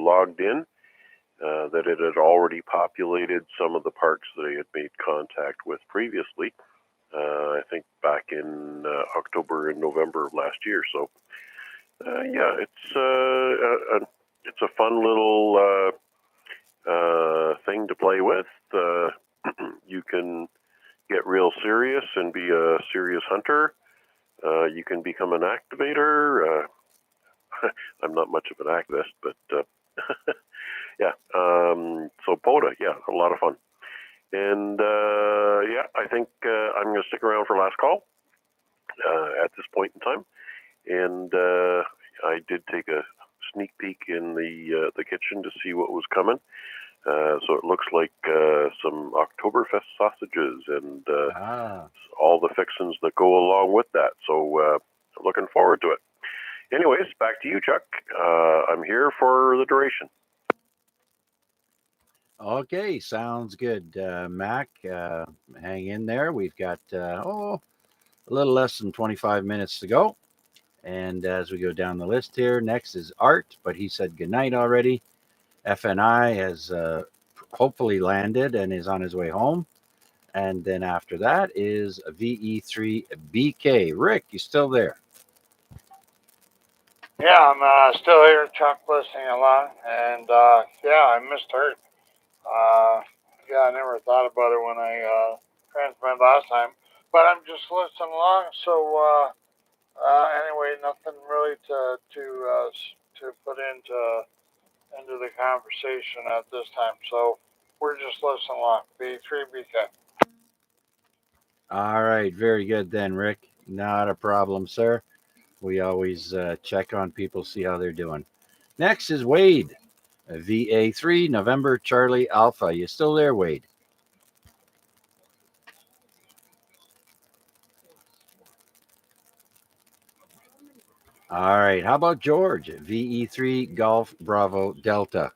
logged in that it had already populated some of the parks that I had made contact with previously. I think back in October and November of last year. So yeah, it's a fun little thing to play with. You can get real serious and be a serious hunter. You can become an activator. I'm not much of an activist, but yeah. So POTA, yeah, a lot of fun. And yeah, I think I'm going to stick around for last call at this point in time. And I did take a sneak peek in the kitchen to see what was coming. So it looks like some Oktoberfest sausages and all the fixings that go along with that. So looking forward to it. Anyways, back to you, Chuck. I'm here for the duration. Okay, sounds good, Mac. Hang in there. We've got a little less than 25 minutes to go. And as we go down the list here, next is Art, but he said goodnight already. FNI has hopefully landed and is on his way home. And then after that is VE3BK. Rick, you still there? Yeah, I'm still here, Chuck, listening along, and yeah, I missed her. Yeah, I never thought about it when I transmitted last time, but I'm just listening along. So anyway, nothing really to put into the conversation at this time. So we're just listening along. B3BK. All right, very good then, Rick. Not a problem, sir. We always check on people, see how they're doing. Next is Wade, VA3 November Charlie Alpha. You still there, Wade? All right. How about George, VE3 Golf Bravo Delta?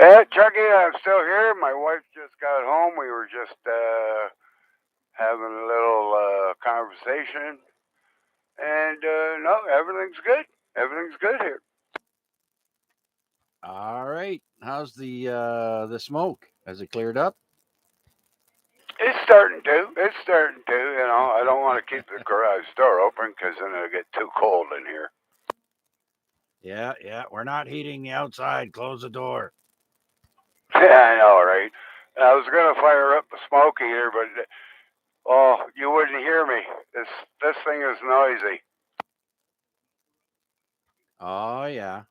Chucky, I'm still here. My wife just got home. We were just having a little conversation. And no, everything's good. Everything's good here. All right. How's the smoke? Has it cleared up? It's starting to. It's starting to. You know, I don't want to keep the garage door open because then it'll get too cold in here. Yeah. We're not heating the outside. Close the door. Yeah, I know, right? I was gonna fire up the smoke heater, but you wouldn't hear me. This thing is noisy. Oh yeah.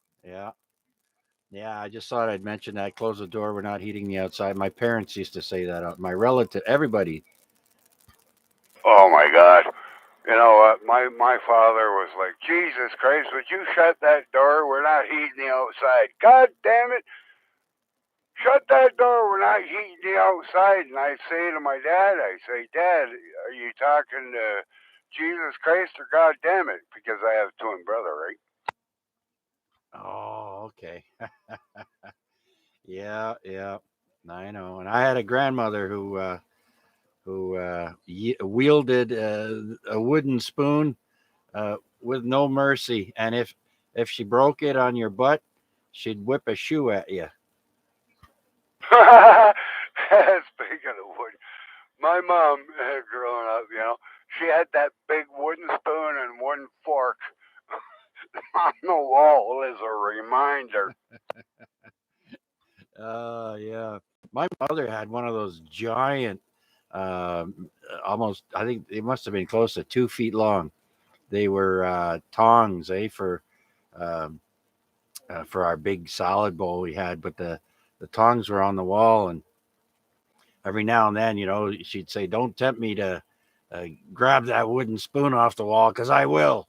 I just thought I'd mention that. Close the door. We're not heating the outside. My parents used to say that. My relative, everybody. Oh my God. You know what? My father was like, Jesus Christ, would you shut that door? We're not heating the outside. God damn it. shut that door. We're not heating the outside. And I say to my dad, I say, Dad, are you talking to Jesus Christ or God damn it? Because I have a twin brother, right? Oh, okay. Yeah, yeah. I know. And I had a grandmother who wielded a wooden spoon with no mercy, and if she broke it on your butt, she'd whip a shoe at you. Speaking of wood, my mom, growing up, she had that big wooden spoon and wooden fork on the wall as a reminder. Yeah. My mother had one of those giant, almost, I think it must have been close to 2 feet long. They were tongs, um, for our big salad bowl we had, but the tongs were on the wall, and every now and then, she'd say, "Don't tempt me to grab that wooden spoon off the wall, because I will."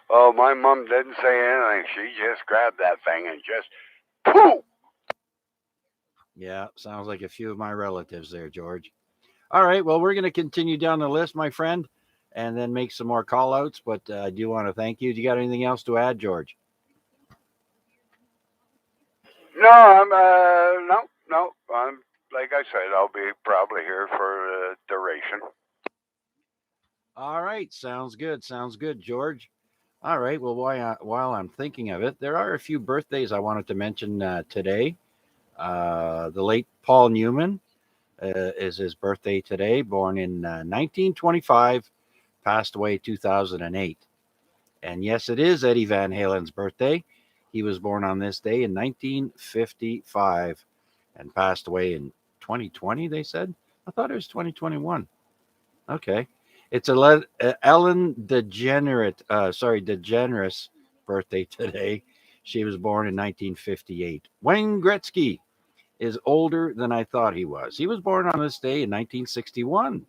Oh, my mom didn't say anything. She just grabbed that thing and just poof. Yeah, sounds like a few of my relatives there, George. All right, well, we're going to continue down the list, my friend, and then make some more call outs, but I do want to thank you. Do you got anything else to add, George? No, no. I'm like I said, I'll be probably here for the duration. All right, sounds good. Sounds good, George. All right, well, while I'm thinking of it, there are a few birthdays I wanted to mention today. The late Paul Newman is his birthday today, born in 1925, passed away 2008. And yes, it is Eddie Van Halen's birthday. He was born on this day in 1955 and passed away in 2020, they said. I thought it was 2021. Okay. It's Ellen DeGeneres' birthday today. She was born in 1958. Wayne Gretzky is older than I thought he was. He was born on this day in 1961.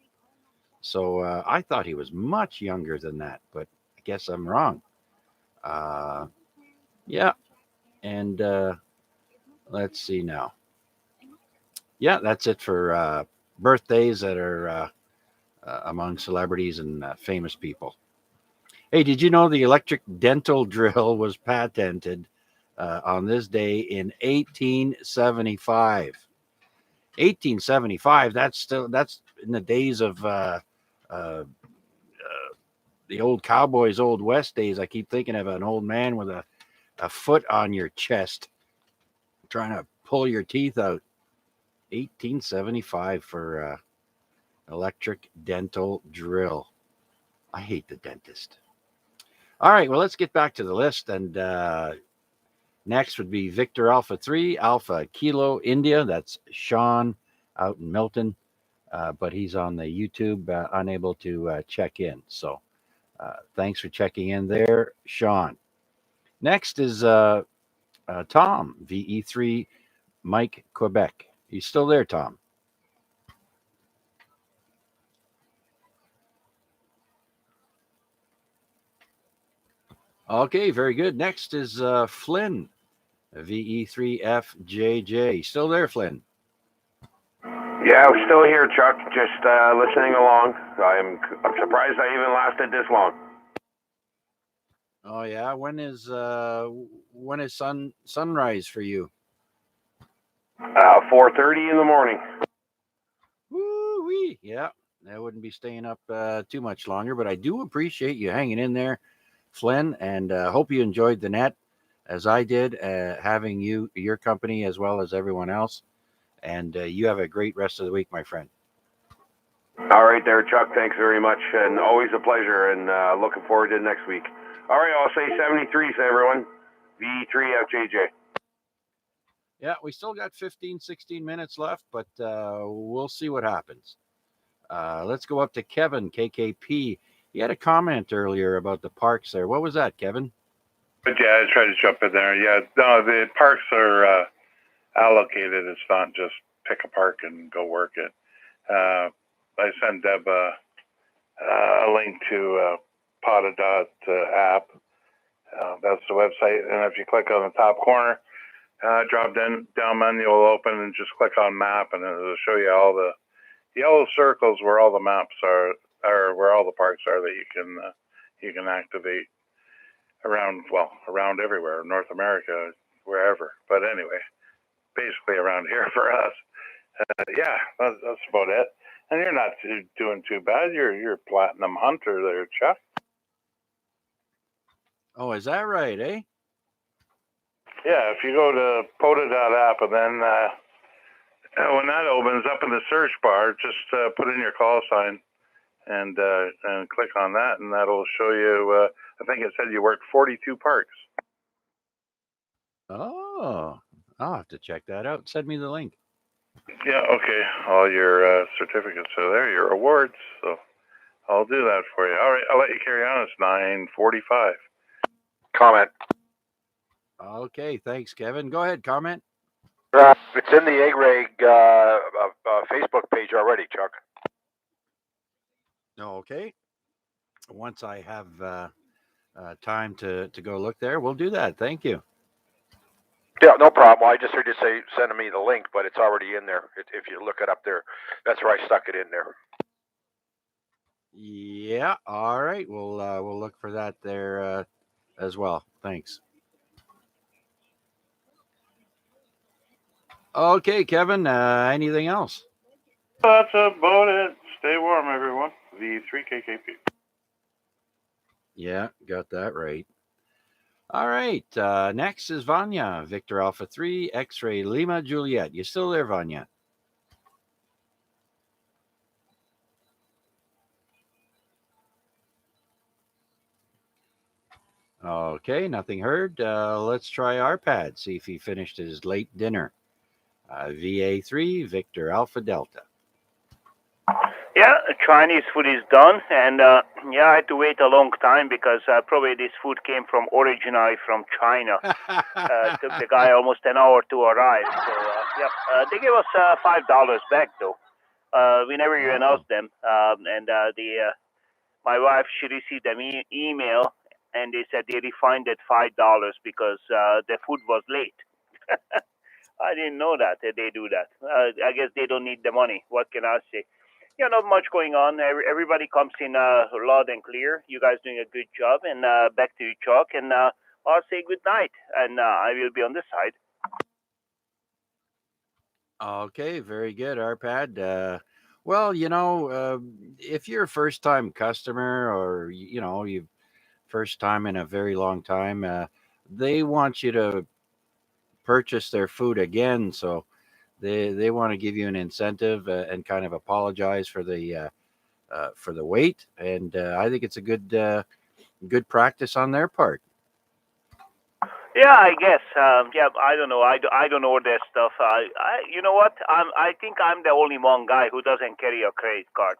So I thought he was much younger than that, but I guess I'm wrong. Uh, yeah. And let's see now. Yeah, that's it for birthdays that are among celebrities and famous people. Hey, did you know the electric dental drill was patented on this day in 1875? 1875. That's in the days of uh, the old cowboys, old west days. I keep thinking of an old man with a foot on your chest, trying to pull your teeth out. 1875 for electric dental drill. I hate the dentist. All right, well, let's get back to the list. And next would be Victor Alpha 3, Alpha Kilo India. That's Sean out in Milton, but he's on the YouTube, unable to check in. So thanks for checking in there, Sean. Next is Tom, VE3 Mike Quebec. You still there, Tom? Okay, very good. Next is Flynn, VE3FJJ. Still there, Flynn? Yeah, I'm still here, Chuck. Just listening along. I'm surprised I even lasted this long. Oh yeah. When is sunrise for you? 4:30 in the morning. Woo wee. Yeah, I wouldn't be staying up too much longer, but I do appreciate you hanging in there, Flynn, and hope you enjoyed the net as I did, having your company as well as everyone else. And you have a great rest of the week, my friend. All right there, Chuck. Thanks very much, and always a pleasure, and looking forward to next week. All right, I'll say 73 to everyone. V3FJJ. Yeah, we still got 15, 16 minutes left, but we'll see what happens. Let's go up to Kevin, KKP. He had a comment earlier about the parks there. What was that, Kevin? But yeah, I tried to jump in there. Yeah, no, the parks are allocated. It's not just pick a park and go work it. I sent Deb a link to Potadot app, That's the website. And if you click on the top corner, drop down menu will open, and just click on map, and it'll show you all the yellow circles where all the maps are, or where all the parks are that you can activate around everywhere, North America, wherever. But anyway, basically around here for us. Yeah, that's about it. And you're not doing too bad. You're platinum hunter there, Chuck. Oh, is that right, eh? Yeah, if you go to POTA.app, and then when that opens up in the search bar, just put in your call sign and click on that, and that'll show you. I think it said you worked 42 parks. Oh, I'll have to check that out. Send me the link. Yeah, okay. All your certificates are there, your awards. So I'll do that for you. All right, I'll let you carry on. It's 9:45. Comment. Okay, thanks, Kevin. Go ahead, comment. It's in the AREG Facebook page already, Chuck. Okay. Once I have time to go look there, we'll do that. Thank you. Yeah, no problem. I just heard you say sending me the link, but it's already in there. If you look it up there, that's where I stuck it in there. Yeah. All right. We'll look for that there as well. Thanks. Okay, Kevin. Anything else? That's about it. Stay warm, everyone. The 3KKP. Yeah, got that right. All right. Next is Vanya, Victor Alpha 3, X-Ray Lima Juliet. You still there, Vanya? Okay, nothing heard. Let's try Arpad, see if he finished his late dinner. VA3, Victor Alpha Delta. Yeah, Chinese food is done, and yeah, I had to wait a long time because probably this food came from originally from China. Took the guy almost an hour to arrive. So yeah, they gave us $5 back though. We never even asked them, and my wife, she received an email, and they said they refunded $5 because the food was late. I didn't know that they do that. I guess they don't need the money. What can I say? Yeah, not much going on. Everybody comes in loud and clear. You guys doing a good job. And back to you, Chuck. And I'll say good night. And I will be on this side. Okay, very good, Arpad. Well, if you're a first-time customer, or you first time in a very long time, they want you to purchase their food again. So they want to give you an incentive and kind of apologize for the wait. And I think it's a good practice on their part. Yeah, I guess. Yeah, I don't know. I don't know that stuff. You know what? I think I'm the only one guy who doesn't carry a credit card.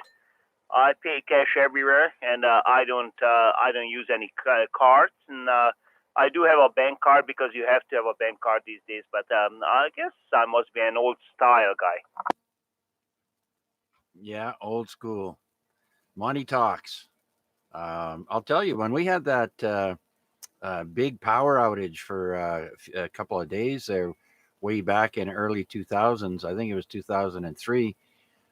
I pay cash everywhere, and I don't use any cards. And I do have a bank card because you have to have a bank card these days. But I guess I must be an old style guy. Yeah, old school. Money talks. I'll tell you, when we had that big power outage for a couple of days there, way back in early 2000s, I think it was 2003.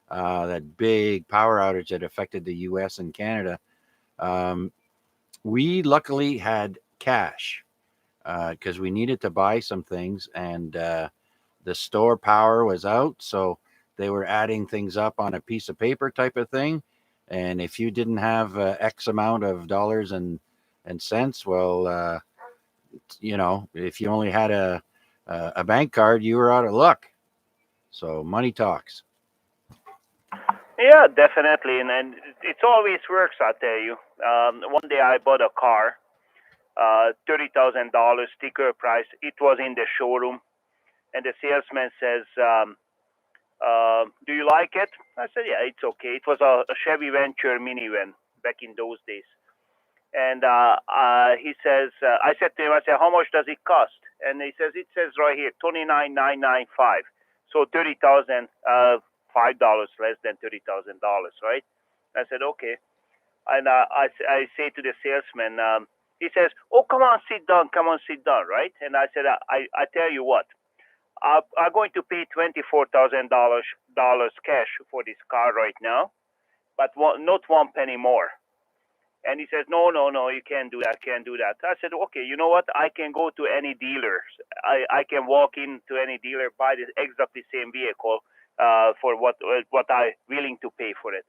That big power outage that affected the U.S. and Canada. We luckily had cash because we needed to buy some things, and the store power was out, so they were adding things up on a piece of paper type of thing. And if you didn't have X amount of dollars and cents, well, if you only had a bank card, you were out of luck. So money talks. Yeah, definitely, and it always works. I tell you. One day I bought a car, $30,000 sticker price. It was in the showroom, and the salesman says, "Do you like it?" I said, "Yeah, it's okay." It was a Chevy Venture minivan back in those days, and he says, I said to him, I said, "How much does it cost?" And he says, "It says right here, $29,995. So 30,000, $5 less than $30,000, right?" I said, "Okay." And I say to the salesman, He says, "Oh, come on, sit down, right?" And I said, "I tell you what, I'm going to pay $24,000 cash for this car right now, but not one penny more." And he says, "No, you can't do that, I said, "Okay, you know what? I can go to any dealer. I can walk into any dealer, buy the exactly same vehicle for what I willing to pay for it."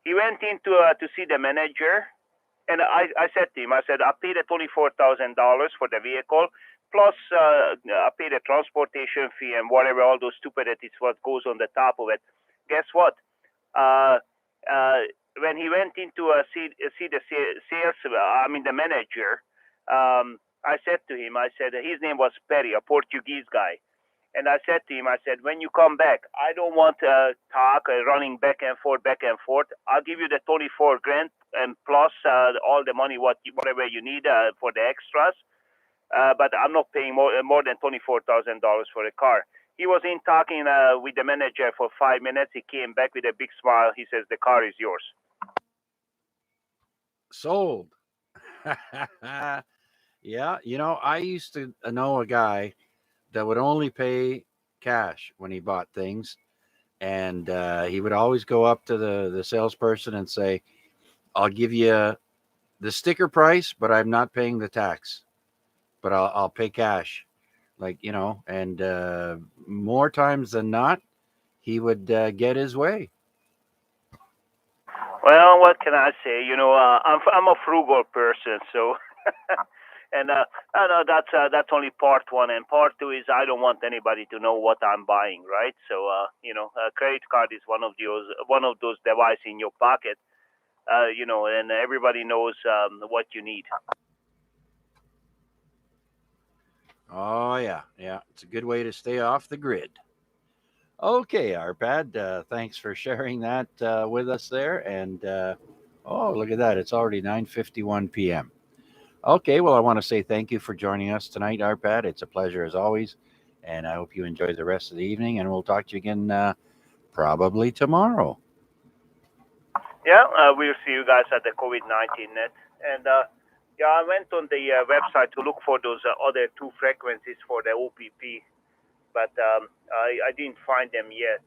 He went in to see the manager, and I said to him, I said, "I paid the $24,000 for the vehicle, plus I paid the transportation fee and whatever, all those stupidities what goes on the top of it. Guess what? Uh, uh, when he went in to see the the manager, I said to him, I said, his name was Perry, a Portuguese guy. And I said to him, I said, when you come back, I don't want talk running back and forth. I'll give you the 24 grand and plus all the money, whatever you need for the extras. But I'm not paying more than $24,000 for a car. He was in talking with the manager for 5 minutes. He came back with a big smile. He says, "The car is yours." Sold. Yeah, I used to know a guy that would only pay cash when he bought things, and he would always go up to the salesperson and say, "I'll give you the sticker price, but I'm not paying the tax, but I'll pay cash." And more times than not, he would get his way. Well, what can I say? I'm a frugal person, so and I know that's only part one, and part two is I don't want anybody to know what I'm buying, right? So a credit card is one of those devices in your pocket, and everybody knows what you need. Oh yeah, it's a good way to stay off the grid. Okay, Arpad, thanks for sharing that with us there. And oh, look at that, it's already 9:51 p.m. Okay, well, I want to say thank you for joining us tonight, Arpad. It's a pleasure as always, and I hope you enjoy the rest of the evening. And we'll talk to you again probably tomorrow. Yeah, we'll see you guys at the COVID-19 net. And I went on the website to look for those other two frequencies for the OPP, but I didn't find them yet.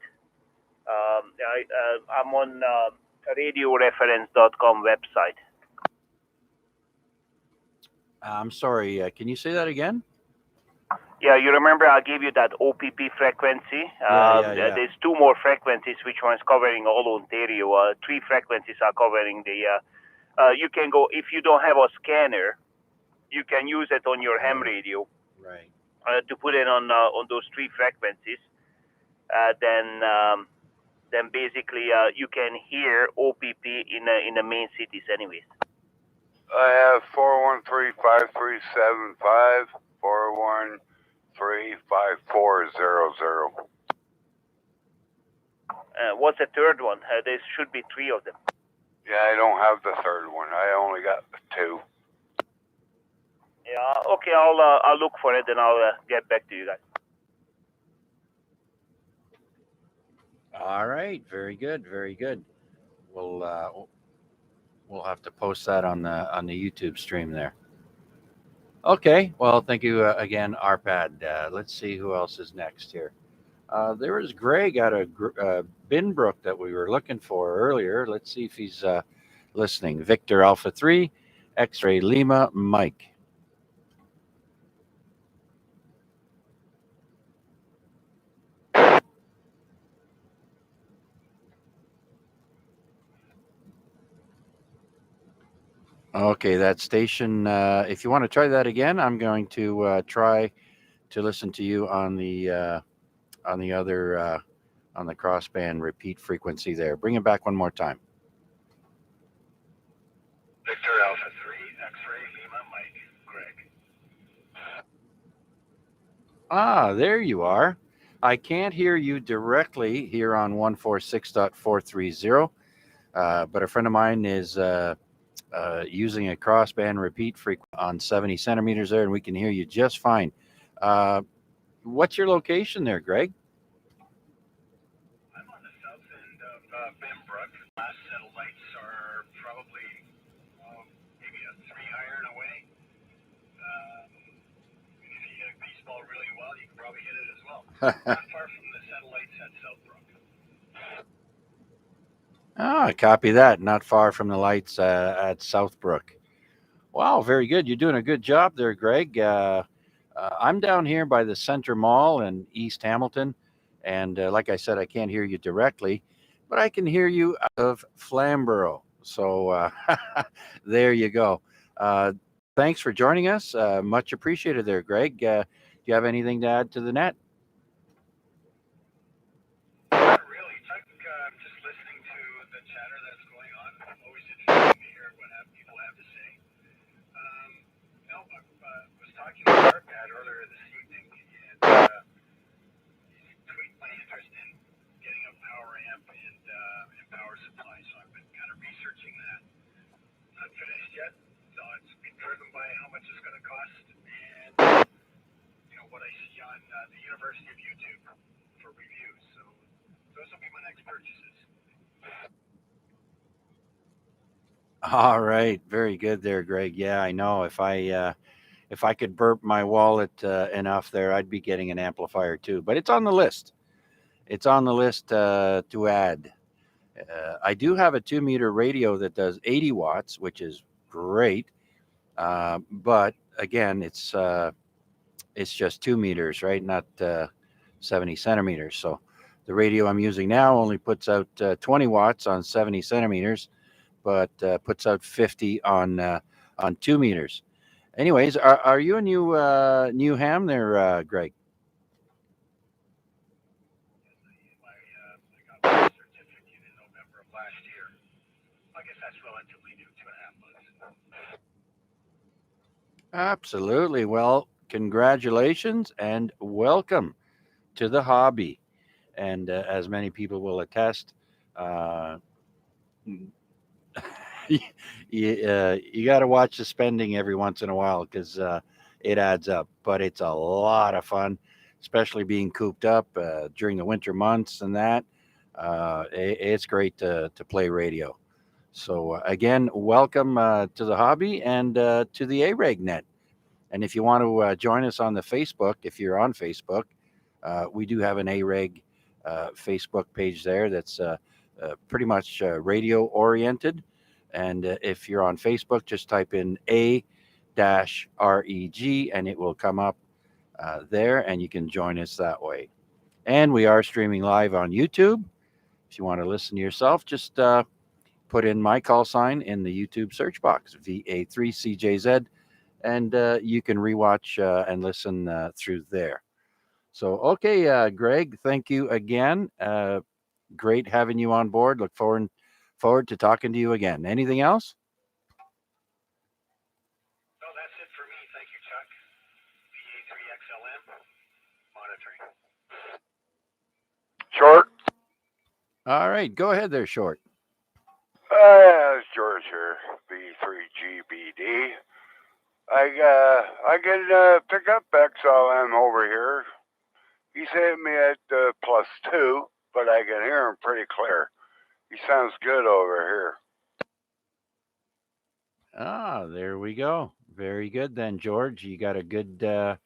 I'm on radioreference.com website. I'm sorry, can you say that again? Yeah, you remember I gave you that OPP frequency? Yeah. There's two more frequencies, which one's covering all Ontario. Three frequencies are covering you can go, if you don't have a scanner, you can use it on your ham radio. Right. To put it on those three frequencies. Then basically you can hear OPP in the main cities anyways. I have 413-5375, 413-5400. What's the third one? There should be three of them. Yeah, I don't have the third one. I only got the two. Yeah, okay, I'll look for it and I'll get back to you guys. All right, very good. We'll have to post that on the YouTube stream there. Okay, well, thank you again, Arpad. Let's see who else is next here. There was Greg out of Binbrook that we were looking for earlier. Let's see if he's listening. Victor Alpha 3, X-Ray Lima, Mike. Okay, that station. If you want to try that again, I'm going to try to listen to you on the other on the crossband repeat frequency there. Bring it back one more time. Victor Alpha 3, X-Ray Lima, Mike, Greg. Ah, there you are. I can't hear you directly here on 146.430, but a friend of mine is using a crossband repeat frequency on 70 centimeters there, and we can hear you just fine. What's your location there, Greg? I'm on the south end of Binbrook. Last satellites are probably maybe a 3 iron away. far from the satellites at Southbrook. Ah, copy that. Not far from the lights at Southbrook. Wow, very good. You're doing a good job there, Greg. I'm down here by the Center Mall in East Hamilton, and like I said, I can't hear you directly, but I can hear you out of Flamborough. So there you go. Thanks for joining us. Much appreciated there, Greg. Do you have anything to add to the net? Not really, Chuck. I'm just listening to the chatter that's going on. Always interesting to hear what people have to say. No, I was talking to Arpad earlier this evening, and he tweaked my interest in getting a power amp and power supply. So I've been kind of researching that. Not finished yet. So it's been driven by how much it's going to cost and what I see on the University of YouTube for reviews. So those will be my next purchases. All right, very good there, Greg. Yeah, I know. If I could burp my wallet enough there, I'd be getting an amplifier too. But it's on the list. It's on the list to add. I do have a 2 meter radio that does 80 watts, which is great. But again, it's just 2 meters, right? Not 70 centimeters. So the radio I'm using now only puts out 20 watts on 70 centimeters, but puts out 50 on 2 meters. Anyways, are you a new ham there, Greg? I got my certificate in November of last year. I guess that's relatively new, 2.5 months. Absolutely. Well, congratulations and welcome to the hobby. And as many people will attest, uh, you got to watch the spending every once in a while because it adds up. But it's a lot of fun, especially being cooped up during the winter months and that. It's great to play radio. So, again, welcome to the hobby and to the AREG net. And if you want to join us on the Facebook, if you're on Facebook, we do have an AREG Facebook page there that's pretty much radio oriented. And if you're on Facebook, just type in A-REG and it will come up there and you can join us that way. And we are streaming live on YouTube. If you want to listen to yourself, just put in my call sign in the YouTube search box, VA3CJZ, and you can rewatch and listen through there. So, okay, Greg, thank you again. Great having you on board. Look forward to talking to you again. Anything else? No, that's it for me. Thank you, Chuck. VA3XLM monitoring. Short. All right, go ahead there, Short. It's George here, B3GBD. I can pick up XLM over here. He's hitting me at +2, but I can hear him pretty clear. He sounds good over here. Ah, there we go. Very good then, George. You got a good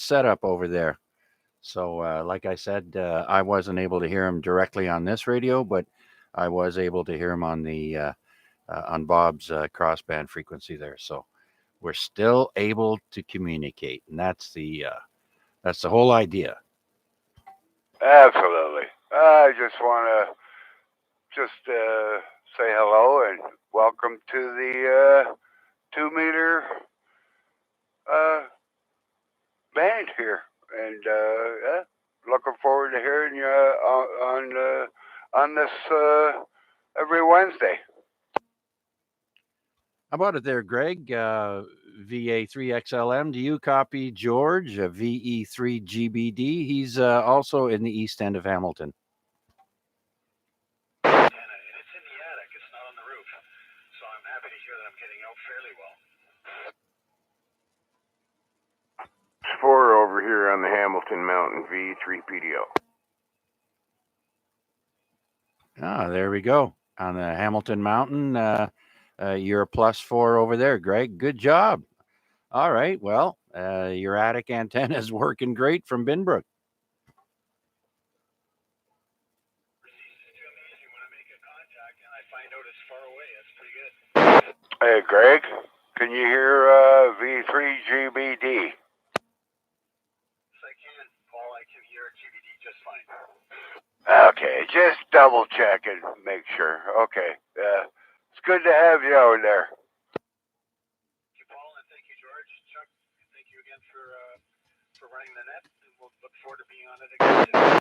setup over there. So, like I said, I wasn't able to hear him directly on this radio, but I was able to hear him on Bob's crossband frequency there. So we're still able to communicate, and that's the whole idea. Absolutely. I just want to say hello and welcome to the 2 meter band here, and looking forward to hearing you on this every Wednesday. How about it there, Greg? VA3XLM. Do you copy George, VE3GBD? He's also in the east end of Hamilton. And it's in the attic. It's not on the roof. So I'm happy to hear that I'm getting out fairly well. It's 4 over here on the Hamilton Mountain V3PDO. Ah, there we go. On the Hamilton Mountain, you're a +4 over there, Greg. Good job. All right. Well, your attic antenna is working great from Binbrook. make a contact and I find out it's far away. That's pretty good. Hey, Greg, can you hear V3GBD? Yes, I can, Paul. I can hear GBD just fine. Okay, just double check and make sure. Okay, it's good to have you out there. Thank you, Paul, and thank you, George. Chuck, thank you again for running the net, and we'll look forward to being on it again soon.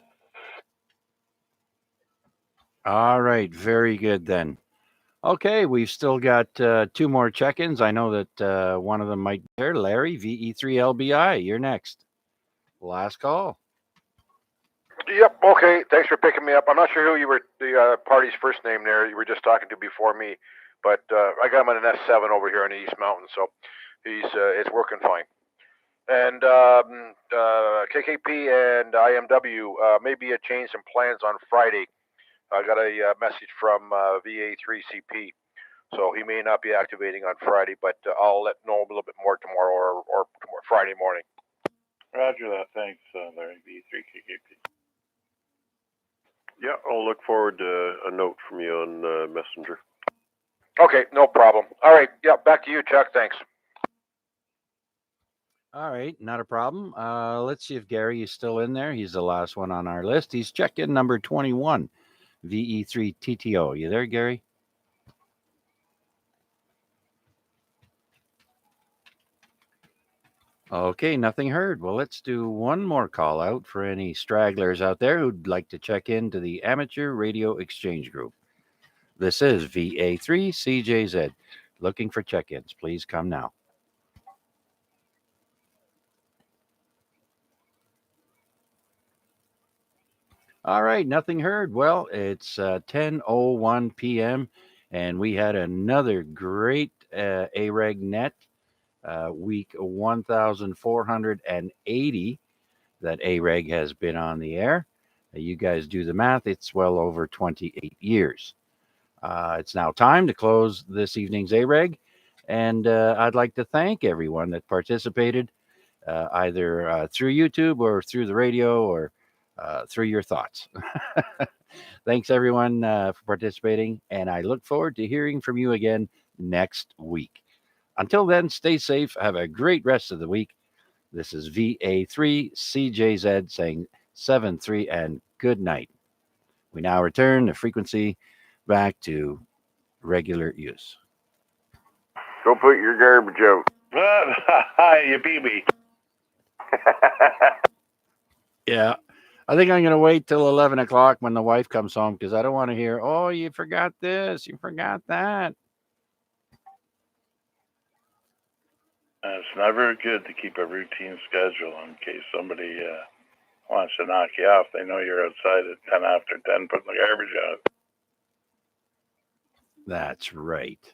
All right, very good then. Okay, we've still got two more check-ins. I know that one of them might be there. Larry, VE3LBI, you're next. Last call. Yep. Okay. Thanks for picking me up. I'm not sure who you were, the party's first name there. You were just talking to before me, but I got him on an S7 over here on the East Mountain, so he's it's working fine. And KKP and IMW maybe a change in plans on Friday. I got a message from VA3CP, so he may not be activating on Friday, but I'll let know a little bit more tomorrow or Friday morning. Roger that. Thanks, Larry. B3KKP. Yeah, I'll look forward to a note from you on Messenger. Okay, no problem. All right, yeah, back to you, Chuck. Thanks. All right, not a problem. Let's see if Gary is still in there. He's the last one on our list. He's check-in number 21, VE3TTO. You there, Gary? Okay, nothing heard. Well, let's do one more call out for any stragglers out there who'd like to check into the Amateur Radio Exchange Group. This is VA3CJZ. Looking for check-ins. Please come now. All right, nothing heard. Well, it's 10:01 p.m. and we had another great AREG net week 1,480 that AREG has been on the air. You guys do the math, it's well over 28 years. It's now time to close this evening's AREG, and I'd like to thank everyone that participated either through YouTube or through the radio or through your thoughts. Thanks, everyone, for participating, and I look forward to hearing from you again next week. Until then, stay safe. Have a great rest of the week. This is VA3CJZ saying 7-3 and good night. We now return the frequency back to regular use. Go put your garbage out. You beat me. Yeah. I think I'm going to wait till 11 o'clock when the wife comes home because I don't want to hear, oh, you forgot this, you forgot that. It's never good to keep a routine schedule in case somebody wants to knock you off. They know you're outside at 10 after 10 putting the garbage out. That's right.